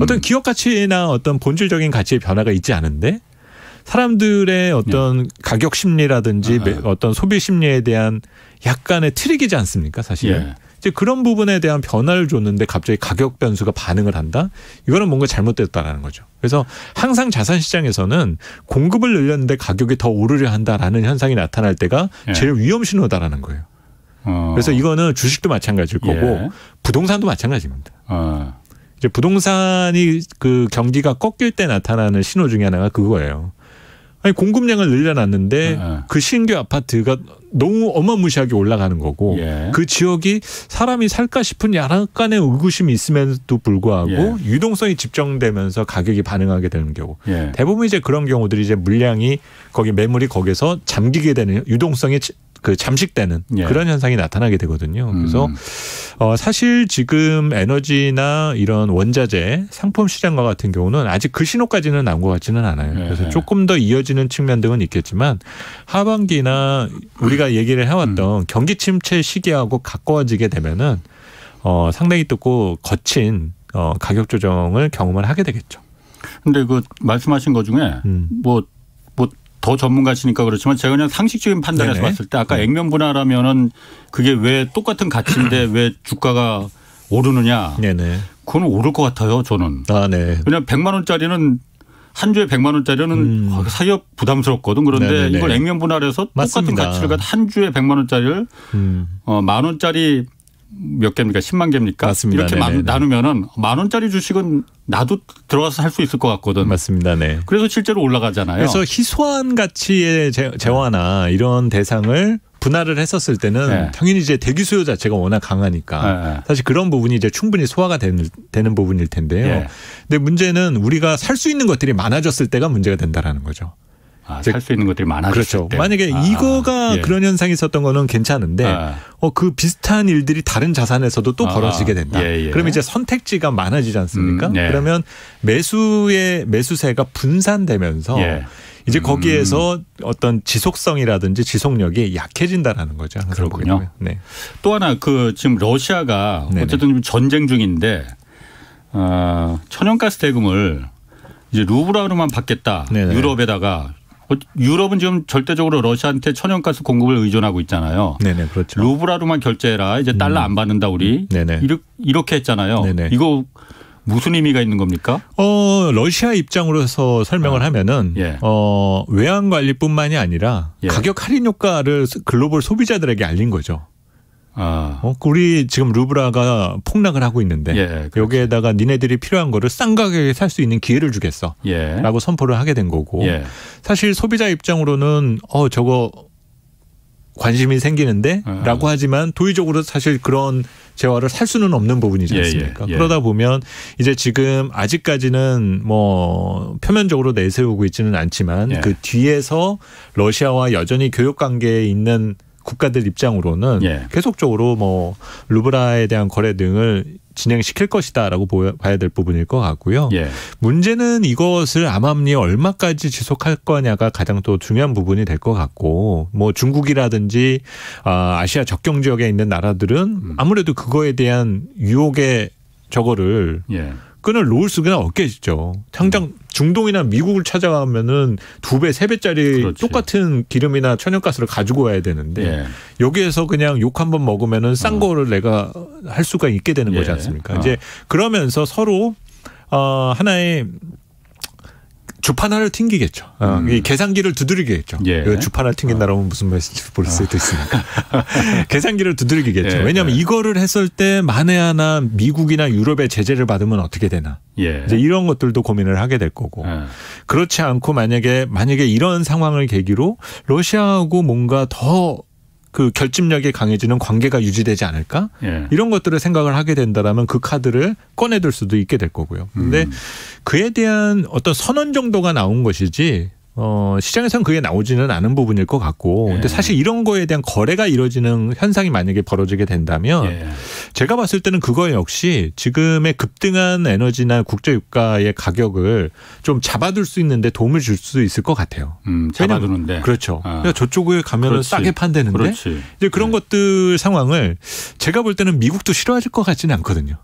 어떤 기업 가치나 어떤 본질적인 가치의 변화가 있지 않은데 사람들의 어떤 가격 심리라든지 어떤 소비 심리에 대한 약간의 트릭이지 않습니까, 사실. 이제 그런 부분에 대한 변화를 줬는데 갑자기 가격 변수가 반응을 한다? 이거는 뭔가 잘못됐다라는 거죠. 그래서 항상 자산 시장에서는 공급을 늘렸는데 가격이 더 오르려 한다라는 현상이 나타날 때가 제일 위험 신호다라는 거예요. 그래서 이거는 주식도 마찬가지일 거고 부동산도 마찬가지입니다. 이제 부동산이 그 경기가 꺾일 때 나타나는 신호 중에 하나가 그거예요. 아니 공급량을 늘려놨는데 그 신규 아파트가 너무 어마무시하게 올라가는 거고 그 지역이 사람이 살까 싶은 약간의 의구심이 있음에도 불구하고 유동성이 집중되면서 가격이 반응하게 되는 경우 대부분 이제 그런 경우들이 이제 물량이 거기 매물이 거기서 잠기게 되는 유동성이 그 잠식되는 그런 현상이 나타나게 되거든요. 그래서 사실 지금 에너지나 이런 원자재 상품 시장과 같은 경우는 아직 그 신호까지는 나온 것 같지는 않아요. 그래서 조금 더 이어지는 측면 등은 있겠지만 하반기나 우리가 얘기를 해왔던 경기 침체 시기하고 가까워지게 되면은 상당히 또 거친 가격 조정을 경험을 하게 되겠죠. 근데 그 말씀하신 것 중에 더 전문가시니까 그렇지만 제가 그냥 상식적인 판단에서 봤을 때 아까 액면 분할하면은 그게 왜 똑같은 가치인데 왜 주가가 오르느냐. 그건 오를 것 같아요, 저는. 왜냐하면 100만 원짜리는 한 주에 100만 원짜리는 사기가 부담스럽거든. 그런데 이걸 액면 분할해서 똑같은 가치를 가지고 한 주에 100만 원짜리를 만 원짜리 몇 개입니까? 10만 개입니까? 맞습니다. 이렇게 나누면은 만 원짜리 주식은 나도 들어가서 살 수 있을 것 같거든. 맞습니다. 그래서 실제로 올라가잖아요. 그래서 희소한 가치의 재화나 이런 대상을 분할을 했었을 때는 당연히 이제 대기 수요 자체가 워낙 강하니까 사실 그런 부분이 이제 충분히 소화가 되는 부분일 텐데요. 근데 문제는 우리가 살 수 있는 것들이 많아졌을 때가 문제가 된다라는 거죠. 살 수 있는 것들이 많아졌을 그렇죠. 때. 만약에 이거가 그런 현상이 있었던 거는 괜찮은데 그 비슷한 일들이 다른 자산에서도 또 벌어지게 된다. 그러면 이제 선택지가 많아지지 않습니까? 그러면 매수세가 분산되면서 이제 거기에서 어떤 지속성이라든지 지속력이 약해진다라는 거죠. 그렇군요. 네. 또 하나 지금 러시아가 어쨌든 전쟁 중인데 천연가스 대금을 이제 루블화로만 받겠다. 유럽에다가. 유럽은 지금 절대적으로 러시아한테 천연가스 공급을 의존하고 있잖아요. 네네, 그렇죠. 루블화로만 결제해라. 이제 달러 안 받는다 우리. 이렇게 했잖아요. 이거 무슨 의미가 있는 겁니까? 러시아 입장으로서 설명을 하면은 외환 관리뿐만이 아니라 가격 할인 효과를 글로벌 소비자들에게 알린 거죠. 우리 지금 루블화가 폭락을 하고 있는데 여기에다가 니네들이 필요한 거를 싼 가격에 살 수 있는 기회를 주겠어 라고 선포를 하게 된 거고 사실 소비자 입장으로는 저거 관심이 생기는데 라고 하지만 도의적으로 사실 그런 재화를 살 수는 없는 부분이지 않습니까? 그러다 보면 이제 지금 아직까지는 뭐 표면적으로 내세우고 있지는 않지만 그 뒤에서 러시아와 여전히 교역 관계에 있는 국가들 입장으로는 계속적으로 뭐 루블화에 대한 거래 등을 진행시킬 것이다라고 봐야 될 부분일 것 같고요. 문제는 이것을 암암리에 얼마까지 지속할 거냐가 가장 또 중요한 부분이 될 것 같고 뭐 중국이라든지 아시아 접경 지역에 있는 나라들은 아무래도 그거에 대한 유혹의 저거를 끈을 놓을 수가 없겠죠. 당장 중동이나 미국을 찾아가면은 2배, 3배짜리 똑같은 기름이나 천연가스를 가지고 와야 되는데 여기에서 그냥 욕 한번 먹으면은 싼 거를 내가 할 수가 있게 되는 거지 않습니까? 이제 그러면서 서로 하나의 주판화를 튕기겠죠. 이 계산기를 두드리겠죠. 주판화를 튕긴다라면 무슨 말인지 볼 수도 있으니까. 계산기를 두드리겠죠. 왜냐하면 이거를 했을 때 만에 하나 미국이나 유럽의 제재를 받으면 어떻게 되나. 이제 이런 것들도 고민을 하게 될 거고. 그렇지 않고 만약에 이런 상황을 계기로 러시아하고 뭔가 더 그 결집력이 강해지는 관계가 유지되지 않을까? 이런 것들을 생각을 하게 된다라면 그 카드를 꺼내들 수도 있게 될 거고요. 근데 그에 대한 어떤 선언 정도가 나온 것이지 시장에서는 그게 나오지는 않은 부분일 것 같고 근데 사실 이런 거에 대한 거래가 이루어지는 현상이 만약에 벌어지게 된다면 제가 봤을 때는 그거 역시 지금의 급등한 에너지나 국제유가의 가격을 좀 잡아둘 수 있는데 도움을 줄 수 있을 것 같아요. 잡아두는데. 그렇죠. 그러니까 저쪽에 가면은 싸게 판대는데 이제 그런 것들 상황을 제가 볼 때는 미국도 싫어하실 것 같지는 않거든요.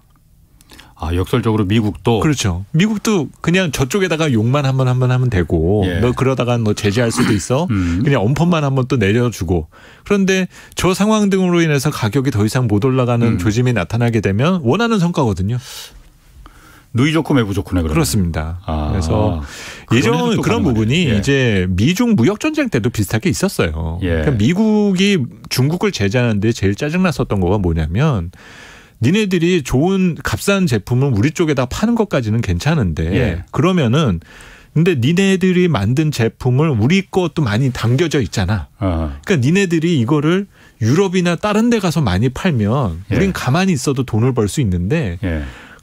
역설적으로 미국도. 그렇죠. 미국도 그냥 저쪽에다가 욕만 한번 하면 되고 너 그러다가 너 제재할 수도 있어. 그냥 엄포만 한번 또 내려주고. 그런데 저 상황 등으로 인해서 가격이 더 이상 못 올라가는 조짐이 나타나게 되면 원하는 성과거든요. 누이 좋고 매부 좋고네. 그러면. 그렇습니다. 그래서 예전 그런 부분이 이제 미중 무역 전쟁 때도 비슷하게 있었어요. 그러니까 미국이 중국을 제재하는데 제일 짜증났었던 거가 뭐냐면 니네들이 좋은 값싼 제품을 우리 쪽에다 파는 것까지는 괜찮은데 그러면은 근데 니네들이 만든 제품을 우리 것도 많이 담겨져 있잖아. 그러니까 니네들이 이거를 유럽이나 다른 데 가서 많이 팔면 우린 가만히 있어도 돈을 벌 수 있는데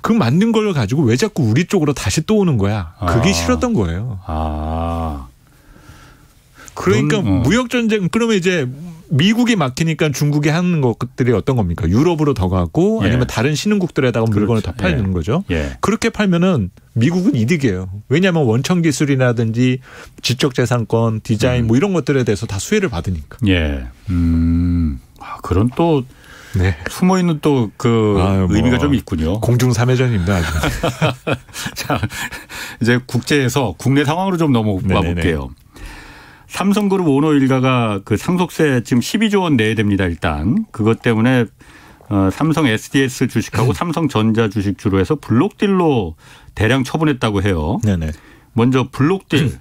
그 만든 걸 가지고 왜 자꾸 우리 쪽으로 다시 또 오는 거야. 그게 싫었던 거예요. 그러니까 무역 전쟁 그러면 이제 미국이 막히니까 중국이 하는 것들이 어떤 겁니까? 유럽으로 더 가고 아니면 다른 신흥국들에다가 물건을 더 팔는 거죠. 그렇게 팔면은 미국은 이득이에요. 왜냐하면 원천 기술이라든지 지적재산권, 디자인 뭐 이런 것들에 대해서 다 수혜를 받으니까. 그런 또 숨어 있는 또 그 의미가 좀 있군요. 공중삼회전입니다. 아주. 자, 이제 국제에서 국내 상황으로 좀 넘어가 볼게요. 삼성그룹 오너 일가가 그 상속세 지금 12조 원 내야 됩니다. 일단 그것 때문에 삼성 SDS 주식하고 삼성전자 주식 주로 해서 블록딜로 대량 처분했다고 해요. 먼저 블록딜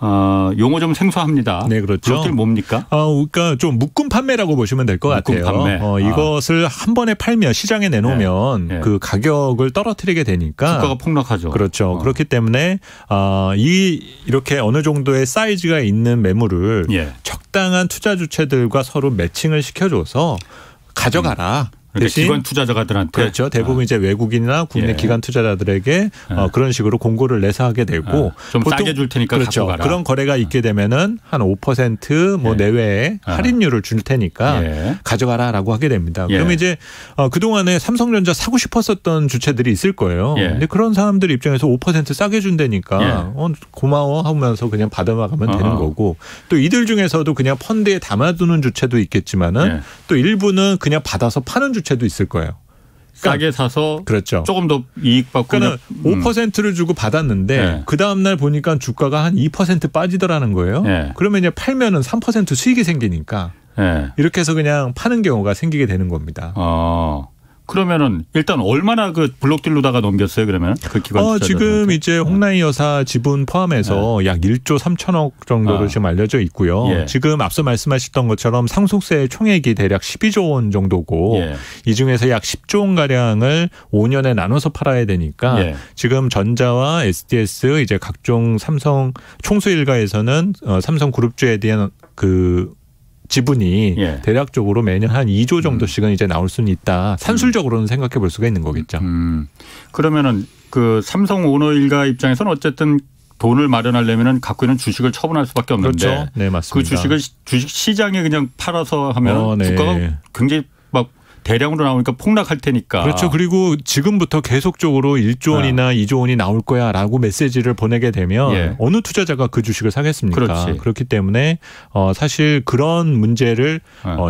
용어 좀 생소합니다. 네, 그렇죠. 블록딜 뭡니까? 그러니까 좀 묶음 판매라고 보시면 될 것 같아요. 판매. 이것을 한 번에 팔면 시장에 내놓으면 그 가격을 떨어뜨리게 되니까 주가가 폭락하죠. 그렇죠. 그렇기 때문에 이렇게 어느 정도의 사이즈가 있는 매물을 적당한 투자 주체들과 서로 매칭을 시켜줘서 가져가라. 그러니까 기관 투자자들한테 그렇죠. 대부분 이제 외국인이나 국내 기관 투자자들에게 그런 식으로 공고를 내서 하게 되고 좀 싸게 줄 테니까 그렇죠. 갖고 가라. 그런 거래가 있게 되면은 한 5% 뭐 내외의 할인율을 줄 테니까 가져가라라고 하게 됩니다. 그러면 이제 그 동안에 삼성전자 사고 싶었었던 주체들이 있을 거예요. 근데 그런 사람들 입장에서 5% 싸게 준다니까 고마워 하면서 그냥 받아가면 되는 거고 또 이들 중에서도 그냥 펀드에 담아두는 주체도 있겠지만은 또 일부는 그냥 받아서 파는 주체도 있을 거예요. 싸게 사서 그렇죠. 조금 더 이익 받고 그러니까 5%를 주고 받았는데 그 다음 날 보니까 주가가 한 2% 빠지더라는 거예요. 그러면 이제 팔면은 3% 수익이 생기니까 이렇게 해서 그냥 파는 경우가 생기게 되는 겁니다. 그러면은 일단 얼마나 그 블록딜로다가 넘겼어요? 그러면 그 기관 투자자들한테? 지금 이제 홍나희 여사 지분 포함해서 약 1조 3천억 정도로 지금 알려져 있고요. 지금 앞서 말씀하셨던 것처럼 상속세 총액이 대략 12조 원 정도고 이 중에서 약 10조 원 가량을 5년에 나눠서 팔아야 되니까 지금 전자와 SDS 이제 각종 삼성 총수 일가에서는 삼성 그룹주에 대한 그 지분이 대략적으로 매년 한 2조 정도씩은 이제 나올 수는 있다. 산술적으로는 생각해 볼 수가 있는 거겠죠. 그러면은 그 삼성 오너 일가 입장에서는 어쨌든 돈을 마련하려면은 갖고 있는 주식을 처분할 수밖에 없는데 그렇죠. 네, 맞습니다. 그 주식을 주식 시장에 그냥 팔아서 하면 주가가 굉장히 막 대량으로 나오니까 폭락할 테니까. 그렇죠. 그리고 지금부터 계속적으로 1조 원이나 2조 원이 나올 거야라고 메시지를 보내게 되면 어느 투자자가 그 주식을 사겠습니까? 그렇기 때문에 사실 그런 문제를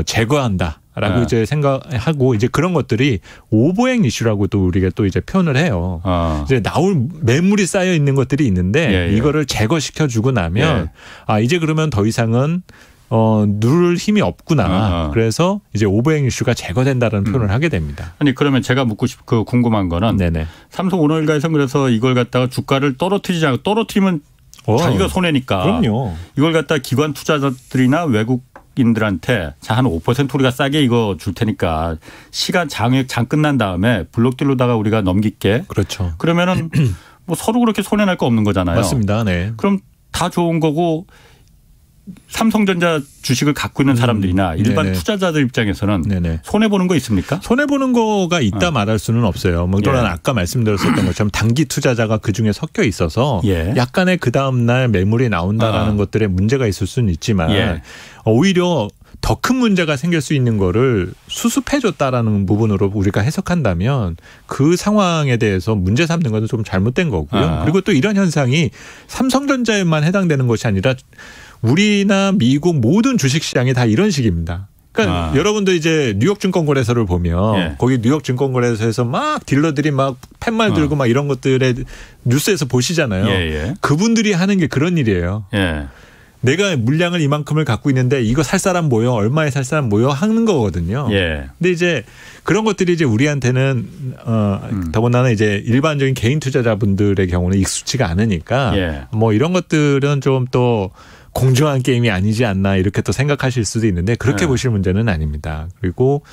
제거한다. 라고 이제 생각하고 이제 그런 것들이 오버행 이슈라고도 우리가 또 이제 표현을 해요. 이제 나올 매물이 쌓여 있는 것들이 있는데 이거를 제거시켜 주고 나면 이제 그러면 더 이상은 누를 힘이 없구나. 그래서 이제 오버행 이슈가 제거된다는 표현을 하게 됩니다. 아니 그러면 제가 궁금한 거는 삼성 오너일가에서는 그래서 이걸 갖다가 주가를 떨어뜨리지 않고 떨어뜨리면 자기가 손해니까. 그럼요. 이걸 갖다가 기관 투자자들이나 외국인들한테 자 한 5% 우리가 싸게 이거 줄 테니까 시간 장 끝난 다음에 블록딜로다가 우리가 넘길게. 그렇죠. 그러면은 뭐 서로 그렇게 손해 날 거 없는 거잖아요. 맞습니다. 네. 그럼 다 좋은 거고. 삼성전자 주식을 갖고 있는 사람들이나 일반 투자자들 입장에서는 손해보는 거 있습니까? 손해보는 거가 있다 말할 수는 없어요. 물론 아까 말씀드렸었던 것처럼 단기 투자자가 그중에 섞여 있어서 약간의 그 다음날 매물이 나온다라는 것들에 문제가 있을 수는 있지만 오히려 더 큰 문제가 생길 수 있는 거를 수습해줬다라는 부분으로 우리가 해석한다면 그 상황에 대해서 문제 삼는 것은 좀 잘못된 거고요. 그리고 또 이런 현상이 삼성전자에만 해당되는 것이 아니라 우리나 미국 모든 주식시장이 다 이런 식입니다. 그러니까 여러분도 이제 뉴욕증권거래소를 보면 거기 뉴욕증권거래소에서 막 딜러들이 막 팻말 들고 막 이런 것들에 뉴스에서 보시잖아요. 그분들이 하는 게 그런 일이에요. 내가 물량을 이만큼을 갖고 있는데 이거 살 사람 모여 얼마에 살 사람 모여 하는 거거든요. 근데 이제 그런 것들이 이제 우리한테는 더군다나 이제 일반적인 개인 투자자분들의 경우는 익숙치가 않으니까 뭐 이런 것들은 좀 또 공정한 게임이 아니지 않나 이렇게 또 생각하실 수도 있는데 그렇게 보실 문제는 아닙니다. 그리고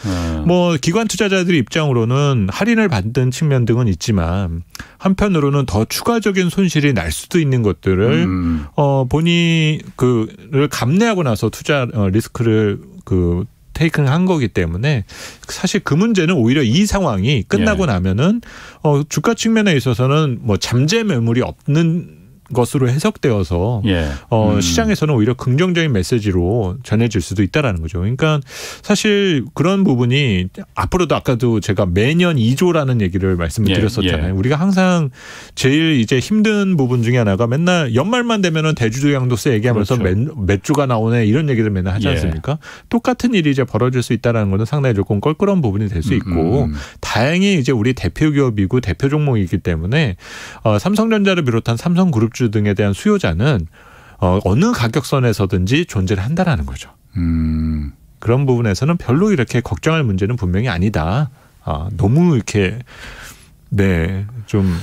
뭐 기관 투자자들 입장으로는 할인을 받는 측면 등은 있지만 한편으로는 더 추가적인 손실이 날 수도 있는 것들을 본인이 그를 감내하고 나서 투자 리스크를 테이크한 거기 때문에 사실 그 문제는 오히려 이 상황이 끝나고 나면은 주가 측면에 있어서는 뭐 잠재 매물이 없는 것으로 해석되어서 시장에서는 오히려 긍정적인 메시지로 전해질 수도 있다라는 거죠. 그러니까 사실 그런 부분이 앞으로도 아까도 제가 매년 2조라는 얘기를 말씀을 드렸었잖아요. 우리가 항상 제일 이제 힘든 부분 중에 하나가 맨날 연말만 되면은 대주주 양도세 얘기하면서 몇 조가 나오네 이런 얘기를 맨날 하지 않습니까? 똑같은 일이 이제 벌어질 수 있다라는 것은 상당히 조금 껄끄러운 부분이 될 수 있고 다행히 이제 우리 대표 기업이고 대표 종목이기 때문에 삼성전자를 비롯한 삼성그룹 주 등에 대한 수요자는 어느 가격선에서든지 존재를 한다라는 거죠. 그런 부분에서는 별로 이렇게 걱정할 문제는 분명히 아니다. 너무 이렇게 좀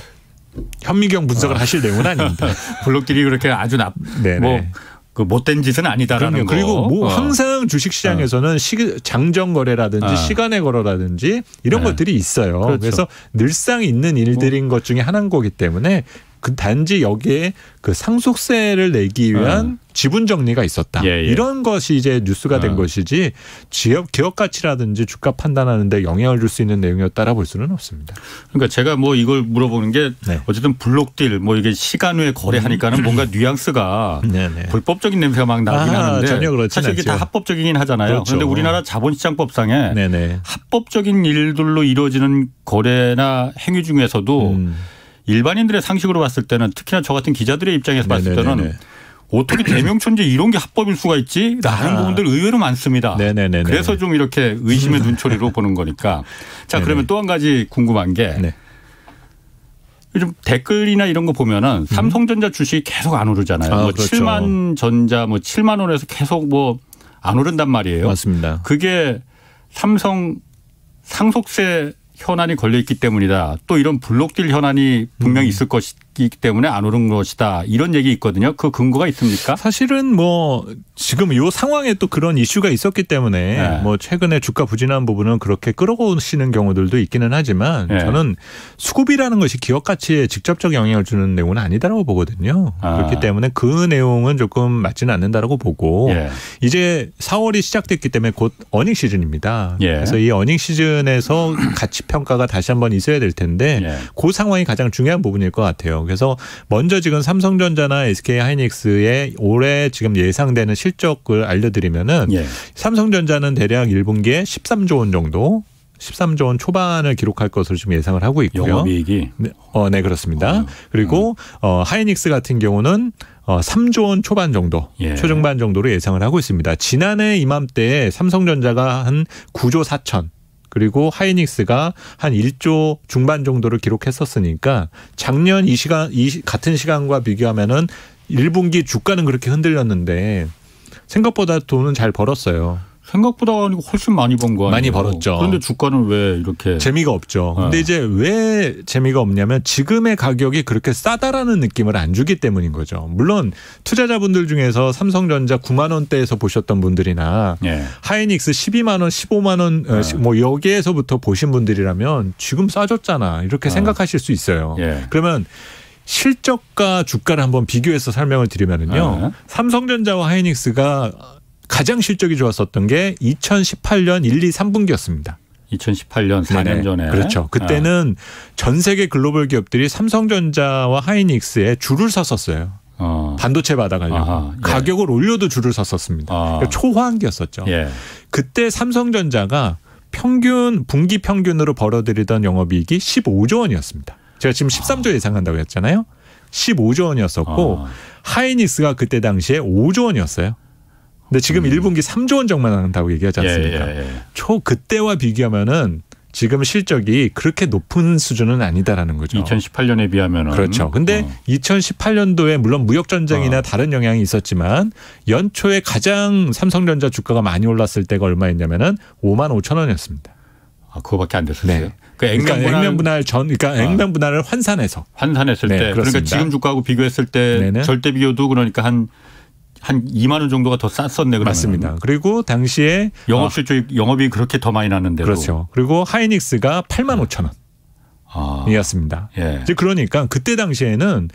현미경 분석을 하실 내용은 아닙니다. 블록들이 그렇게 아주 그 못된 짓은 아니다라는 거. 그리고 뭐 항상 주식시장에서는 장정 거래라든지 시간의 거래라든지 이런 것들이 있어요. 그래서 늘상 있는 일들인 것 중에 하나인 거기 때문에 그 단지 여기에 그 상속세를 내기 위한 지분 정리가 있었다. 이런 것이 이제 뉴스가 된 것이지 기업 가치라든지 주가 판단하는 데 영향을 줄 수 있는 내용이었다라 볼 수는 없습니다. 그러니까 제가 뭐 이걸 물어보는 게 어쨌든 블록딜 뭐 이게 시간 외에 거래하니까는 뭔가 뉘앙스가 불법적인 냄새가 막 나긴 하는데 전혀 그렇지 사실 이게 다 합법적이긴 하잖아요. 그런데 우리나라 자본시장법상에 합법적인 일들로 이루어지는 거래나 행위 중에서도 일반인들의 상식으로 봤을 때는 특히나 저 같은 기자들의 입장에서 봤을 때는 어떻게 대명천지 이런 게 합법일 수가 있지? 라는 부분들 의외로 많습니다. 그래서 좀 이렇게 의심의 눈초리로 보는 거니까. 자, 그러면 또 한 가지 궁금한 게 요즘 댓글이나 이런 거 보면은 삼성전자 주식이 계속 안 오르잖아요. 뭐 그렇죠. 7만 전자 뭐 7만 원에서 계속 뭐 안 오른단 말이에요. 맞습니다. 그게 삼성 상속세 현안이 걸려있기 때문이다. 또 이런 블록딜 현안이 분명히 있을 것이기 때문에 안 오른 것이다. 이런 얘기 있거든요. 그 근거가 있습니까? 사실은 뭐 지금 이 상황에 또 그런 이슈가 있었기 때문에 뭐 최근에 주가 부진한 부분은 그렇게 끌어오시는 경우들도 있기는 하지만 저는 수급이라는 것이 기업 가치에 직접적 영향을 주는 내용은 아니다라고 보거든요. 그렇기 때문에 그 내용은 조금 맞지는 않는다라고 보고 이제 4월이 시작됐기 때문에 곧 어닝 시즌입니다. 그래서 이 어닝 시즌에서 가치 평가가 다시 한번 있어야 될 텐데 그 상황이 가장 중요한 부분일 것 같아요. 그래서 먼저 지금 삼성전자나 SK하이닉스의 올해 지금 예상되는 실적을 알려드리면은 삼성전자는 대략 1분기에 13조 원 정도 13조 원 초반을 기록할 것으로 지금 예상을 하고 있고요. 영업이익이? 네, 그렇습니다. 그리고 하이닉스 같은 경우는 3조 원 초반 정도, 초중반 정도로 예상을 하고 있습니다. 지난해 이맘때 삼성전자가 한 9조 4천 그리고 하이닉스가 한 1조 중반 정도를 기록했었으니까 작년 같은 시간과 비교하면은 1분기 주가는 그렇게 흔들렸는데 생각보다 돈은 잘 벌었어요. 생각보다 훨씬 많이 번 거 아니에요? 많이 벌었죠. 그런데 주가는 왜 이렇게. 재미가 없죠. 근데 이제 왜 재미가 없냐면 지금의 가격이 그렇게 싸다라는 느낌을 안 주기 때문인 거죠. 물론 투자자분들 중에서 삼성전자 9만 원대에서 보셨던 분들이나 하이닉스 12만 원, 15만 원 뭐 여기에서부터 보신 분들이라면 지금 싸졌잖아. 이렇게 생각하실 수 있어요. 그러면 실적과 주가를 한번 비교해서 설명을 드리면은요. 삼성전자와 하이닉스가 가장 실적이 좋았었던 게 2018년 1, 2, 3분기였습니다. 2018년 4년 전에. 그렇죠. 그때는 전 세계 글로벌 기업들이 삼성전자와 하이닉스에 줄을 섰었어요. 반도체 받아가려고. 가격을 올려도 줄을 섰었습니다. 그러니까 초호황기였었죠. 그때 삼성전자가 분기 평균으로 벌어들이던 영업이익이 15조 원이었습니다. 제가 지금 13조 예상한다고 했잖아요. 15조 원이었었고 하이닉스가 그때 당시에 5조 원이었어요. 근데 지금 1분기 3조 원 정만 한다고 얘기하지 않습니까? 그때와 비교하면은 지금 실적이 그렇게 높은 수준은 아니다라는 거죠. 2018년에 비하면은. 그렇죠. 근데 2018년도에 물론 무역 전쟁이나 다른 영향이 있었지만 연초에 가장 삼성전자 주가가 많이 올랐을 때가 얼마였냐면은 5만 5천 원이었습니다. 그거밖에 안 됐었어요. 그러니까 액면 분할을 환산했을 때. 그러니까 지금 주가하고 비교했을 때 절대 비교도 그러니까 한 2만 원 정도가 더 쌌었네. 그러면. 맞습니다. 그리고 당시에 영업이 그렇게 더 많이 나는데도. 그렇죠. 그리고 하이닉스가 8만 5천 원이었습니다. 이제 그러니까 그때 당시에는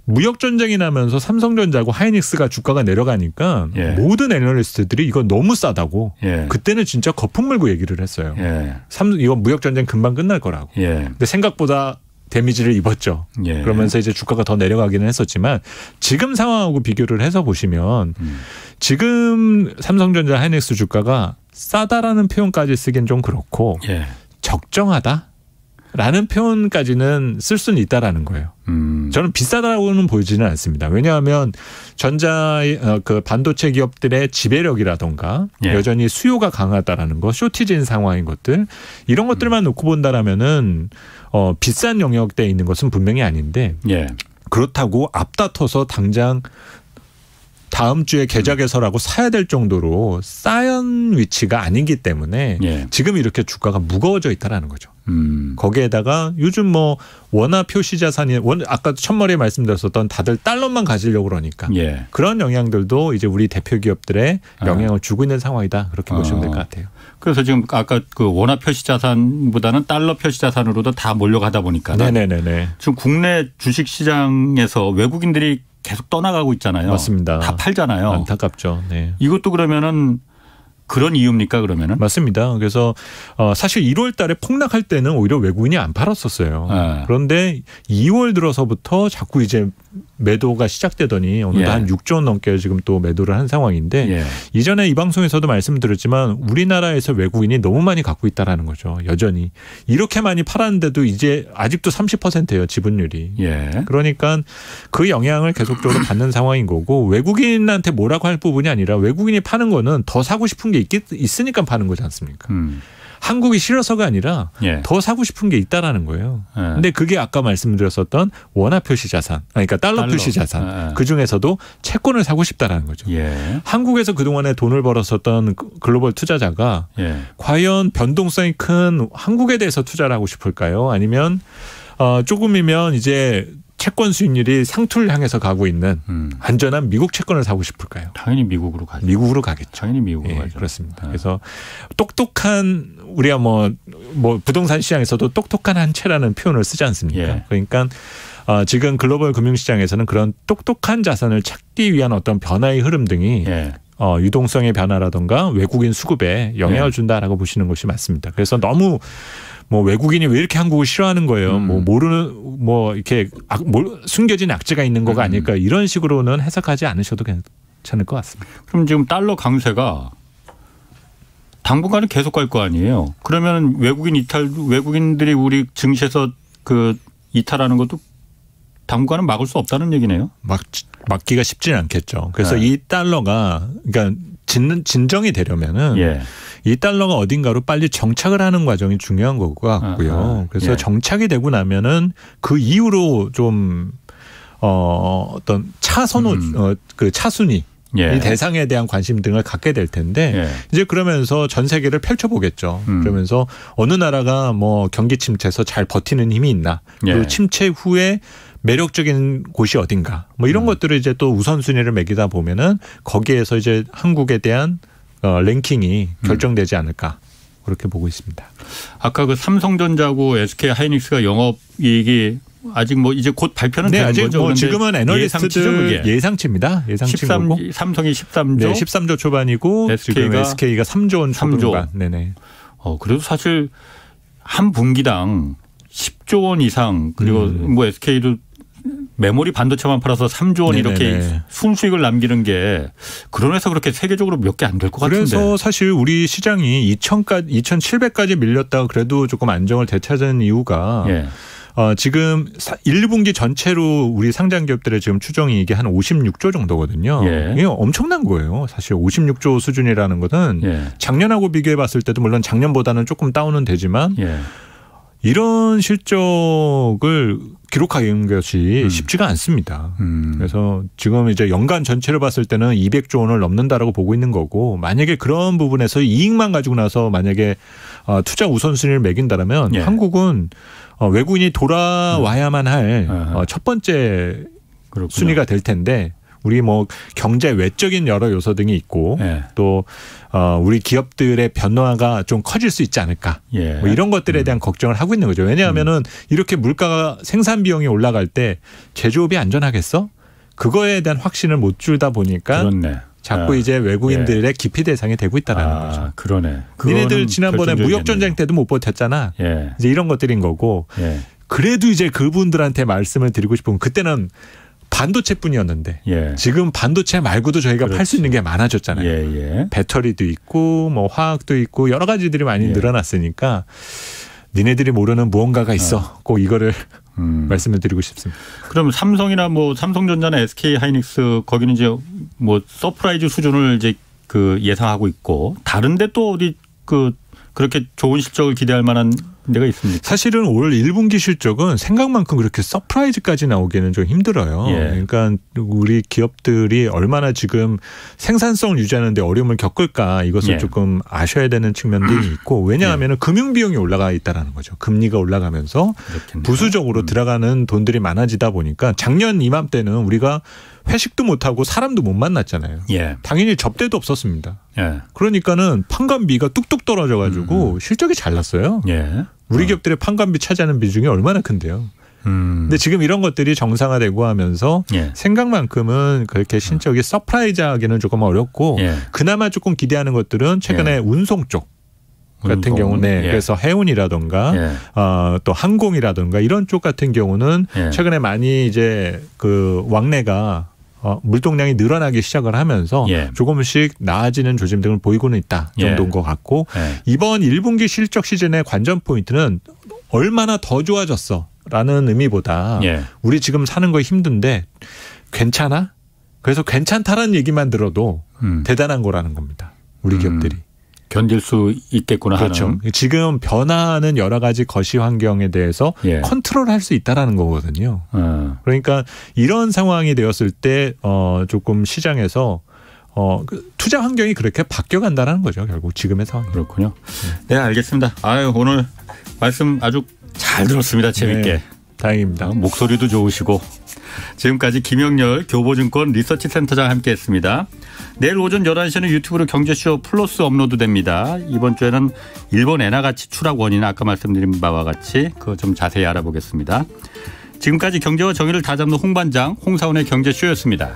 무역 전쟁이 나면서 삼성전자고 하이닉스가 주가가 내려가니까 모든 애널리스트들이 이거 너무 싸다고 그때는 진짜 거품 물고 얘기를 했어요. 이건 무역 전쟁 금방 끝날 거라고. 근데 생각보다 데미지를 입었죠. 그러면서 이제 주가가 더 내려가기는 했었지만 지금 상황하고 비교를 해서 보시면 지금 삼성전자 하이닉스 주가가 싸다라는 표현까지 쓰긴 좀 그렇고 적정하다라는 표현까지는 쓸 수는 있다라는 거예요. 저는 비싸다고는 보이지는 않습니다. 왜냐하면 그 반도체 기업들의 지배력이라던가 여전히 수요가 강하다라는 거, 쇼티지인 상황인 것들 이런 것들만 놓고 본다라면은 비싼 영역대에 있는 것은 분명히 아닌데 그렇다고 앞다퉈서 당장 다음 주에 계좌 개설하고 사야 될 정도로 쌓인 위치가 아니기 때문에 예. 지금 이렇게 주가가 무거워져 있다라는 거죠. 거기에다가 요즘 뭐 원화 표시 자산이 아까 첫머리에 말씀드렸었던 다들 달러만 가지려고 그러니까 예. 그런 영향들도 이제 우리 대표 기업들에 영향을 주고 있는 상황이다. 그렇게 보시면 될 것 같아요. 그래서 지금 아까 그 원화 표시 자산보다는 달러 표시 자산으로도 다 몰려가다 보니까 네네네. 지금 국내 주식 시장에서 외국인들이 계속 떠나가고 있잖아요. 맞습니다. 다 팔잖아요. 안타깝죠. 네. 이것도 그러면은 그런 이유입니까 그러면은? 맞습니다. 그래서 사실 1월 달에 폭락할 때는 오히려 외국인이 안 팔았었어요. 네. 그런데 2월 들어서부터 자꾸 이제 매도가 시작되더니 오늘도 예. 한 6조 원 넘게 지금 또 매도를 한 상황인데 예. 이전에 이 방송에서도 말씀드렸지만 우리나라에서 외국인이 너무 많이 갖고 있다라는 거죠. 여전히. 이렇게 많이 팔았는데도 이제 아직도 30%예요. 지분율이. 예. 그러니까 그 영향을 계속적으로 받는 상황인 거고 외국인한테 뭐라고 할 부분이 아니라 외국인이 파는 거는 더 사고 싶은 게 있으니까 파는 거지 않습니까? 한국이 싫어서가 아니라 예. 더 사고 싶은 게 있다라는 거예요. 예. 근데 그게 아까 말씀드렸었던 원화 표시 자산, 그러니까 달러 표시 자산. 예. 그 중에서도 채권을 사고 싶다라는 거죠. 예. 한국에서 그동안에 돈을 벌었었던 글로벌 투자자가 예. 과연 변동성이 큰 한국에 대해서 투자를 하고 싶을까요? 아니면 조금이면 이제 채권 수익률이 상투를 향해서 가고 있는 안전한 미국 채권을 사고 싶을까요? 당연히 미국으로 가죠. 미국으로 가겠죠. 당연히 미국으로 예, 가죠. 그렇습니다. 예. 그래서 똑똑한 우리가 뭐 부동산 시장에서도 똑똑한 한 채라는 표현을 쓰지 않습니까? 예. 그러니까 지금 글로벌 금융시장에서는 그런 똑똑한 자산을 찾기 위한 어떤 변화의 흐름 등이 예. 유동성의 변화라든가 외국인 수급에 영향을 준다라고 보시는 것이 맞습니다. 그래서 너무 뭐 외국인이 왜 이렇게 한국을 싫어하는 거예요? 뭐 모르는 이렇게 숨겨진 악재가 있는 거가 아닐까 이런 식으로는 해석하지 않으셔도 괜찮을 것 같습니다. 그럼 지금 달러 강세가 당분간은 계속 갈 거 아니에요? 그러면 외국인들이 우리 증시에서 그 이탈하는 것도 당분간은 막을 수 없다는 얘기네요. 막기가 쉽지는 않겠죠. 그래서 네. 이 달러가 그러니까 진정이 되려면은 예. 이 달러가 어딘가로 빨리 정착을 하는 과정이 중요한 것 같고요. 그래서 예. 정착이 되고 나면은 그 이후로 좀 어떤 그 차순위 예. 이 대상에 대한 관심 등을 갖게 될 텐데 예. 이제 그러면서 전 세계를 펼쳐보겠죠. 그러면서 어느 나라가 뭐 경기 침체에서 잘 버티는 힘이 있나 그리고 예. 침체 후에 매력적인 곳이 어딘가 뭐 이런 것들을 이제 또 우선순위를 매기다 보면은 거기에서 이제 한국에 대한 랭킹이 결정되지 않을까 그렇게 보고 있습니다. 아까 그 삼성전자고 SK 하이닉스가 영업이익이 아직 뭐 이제 곧 발표는 네, 되는 아직 거죠. 뭐 지금은 애널리스트들 예상치입니다. 예상치인 거고. 삼성이 13조. 네, 13조 초반이고 지금 SK가 3조 원 초반. 네네. 그래도 사실 한 분기당 10조 원 이상 그리고 뭐 SK도 메모리 반도체만 팔아서 3조 원 네네네. 이렇게 순수익을 남기는 게 그러면서 그렇게 세계적으로 몇 개 안 될 것 같은데. 그래서 사실 우리 시장이 2,700까지 밀렸다가 그래도 조금 안정을 되찾은 이유가 예. 지금 1, 2분기 전체로 우리 상장 기업들의 지금 추정이익이 한 56조 정도거든요. 예. 이게 엄청난 거예요. 사실 56조 수준이라는 것은 예. 작년하고 비교해 봤을 때도 물론 작년보다는 조금 다운은 되지만 예. 이런 실적을 기록하는 것이 쉽지가 않습니다. 그래서 지금 이제 연간 전체를 봤을 때는 200조 원을 넘는다라고 보고 있는 거고 만약에 그런 부분에서 이익만 가지고 나서 만약에 투자 우선순위를 매긴다면 예. 한국은 외국인이 돌아와야만 할 첫 번째 그렇군요. 순위가 될 텐데 우리 뭐 경제 외적인 여러 요소 등이 있고 예. 또 우리 기업들의 변화가 좀 커질 수 있지 않을까 예. 뭐 이런 것들에 대한 걱정을 하고 있는 거죠. 왜냐하면은 이렇게 물가가 생산 비용이 올라갈 때 제조업이 안전하겠어? 그거에 대한 확신을 못 주다 보니까 그렇네. 자꾸 이제 외국인들의 기피 대상이 되고 있다라는 거죠. 그러네. 니네들 지난번에 무역 전쟁 때도 못 버텼잖아. 예. 이제 이런 것들인 거고. 예. 그래도 이제 그분들한테 말씀을 드리고 싶은 그때는 반도체뿐이었는데 예. 지금 반도체 말고도 저희가 팔 수 있는 게 많아졌잖아요. 예. 배터리도 있고 뭐 화학도 있고 여러 가지들이 많이 늘어났으니까 니네들이 모르는 무언가가 있어. 꼭 이거를 말씀을 드리고 싶습니다. 그럼 삼성이나 뭐 삼성전자나 SK 하이닉스 거기는 이제 뭐 서프라이즈 수준을 이제 그 예상하고 있고 다른데 또 어디 그렇게 좋은 실적을 기대할 만한 데가 있습니까? 사실은 올 1분기 실적은 생각만큼 그렇게 서프라이즈까지 나오기는 좀 힘들어요. 그러니까 우리 기업들이 얼마나 지금 생산성을 유지하는 데 어려움을 겪을까 이것을 조금 아셔야 되는 측면들이 있고 왜냐하면 금융 비용이 올라가 있다는 거죠. 금리가 올라가면서 그렇겠네요. 부수적으로 들어가는 돈들이 많아지다 보니까 작년 이맘때는 우리가 회식도 못하고 사람도 못 만났잖아요. 당연히 접대도 없었습니다. 그러니까는 판관비가 뚝뚝 떨어져가지고 실적이 잘 났어요. 우리 기업들의 판관비 차지하는 비중이 얼마나 큰데요. 근데 지금 이런 것들이 정상화되고 하면서 생각만큼은 그렇게 실적이 서프라이즈하기는 조금 어렵고 그나마 조금 기대하는 것들은 최근에 운송 쪽 같은 경우는 그래서 해운이라든가 또 항공이라든가 이런 쪽 같은 경우는 최근에 많이 이제 그 왕래가 물동량이 늘어나기 시작을 하면서 조금씩 나아지는 조짐 등을 보이고는 있다 정도인 것 같고 이번 1분기 실적 시즌의 관전 포인트는 얼마나 더 좋아졌어라는 의미보다 우리 지금 사는 거 힘든데 괜찮아? 그래서 괜찮다라는 얘기만 들어도 대단한 거라는 겁니다. 우리 기업들이. 견딜 수 있겠구나 그렇죠. 하는. 지금 변화하는 여러 가지 거시 환경에 대해서 컨트롤할 수 있다라는 거거든요. 그러니까 이런 상황이 되었을 때 조금 시장에서 투자 환경이 그렇게 바뀌어간다는 거죠. 결국 지금의 상황. 그렇군요. 네, 알겠습니다. 아유, 오늘 말씀 아주 잘 들었습니다. 재밌게. 다행입니다. 목소리도 좋으시고. 지금까지 김영렬 교보증권 리서치센터장 함께했습니다. 내일 오전 11시에는 유튜브로 경제쇼 플러스 업로드됩니다. 이번 주에는 일본 엔화 가치 추락 원인 아까 말씀드린 바와 같이 그거 좀 자세히 알아보겠습니다. 지금까지 경제와 정의를 다잡는 홍반장 홍사원의 경제쇼였습니다.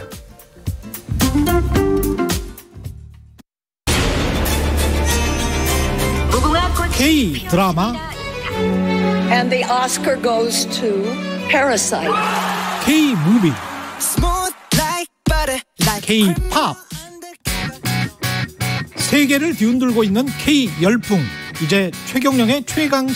K 드라마 And the Oscar goes to Parasite. K 무비 K 팝 세계를 뒤흔들고 있는 K 열풍 이제 최경영의 최강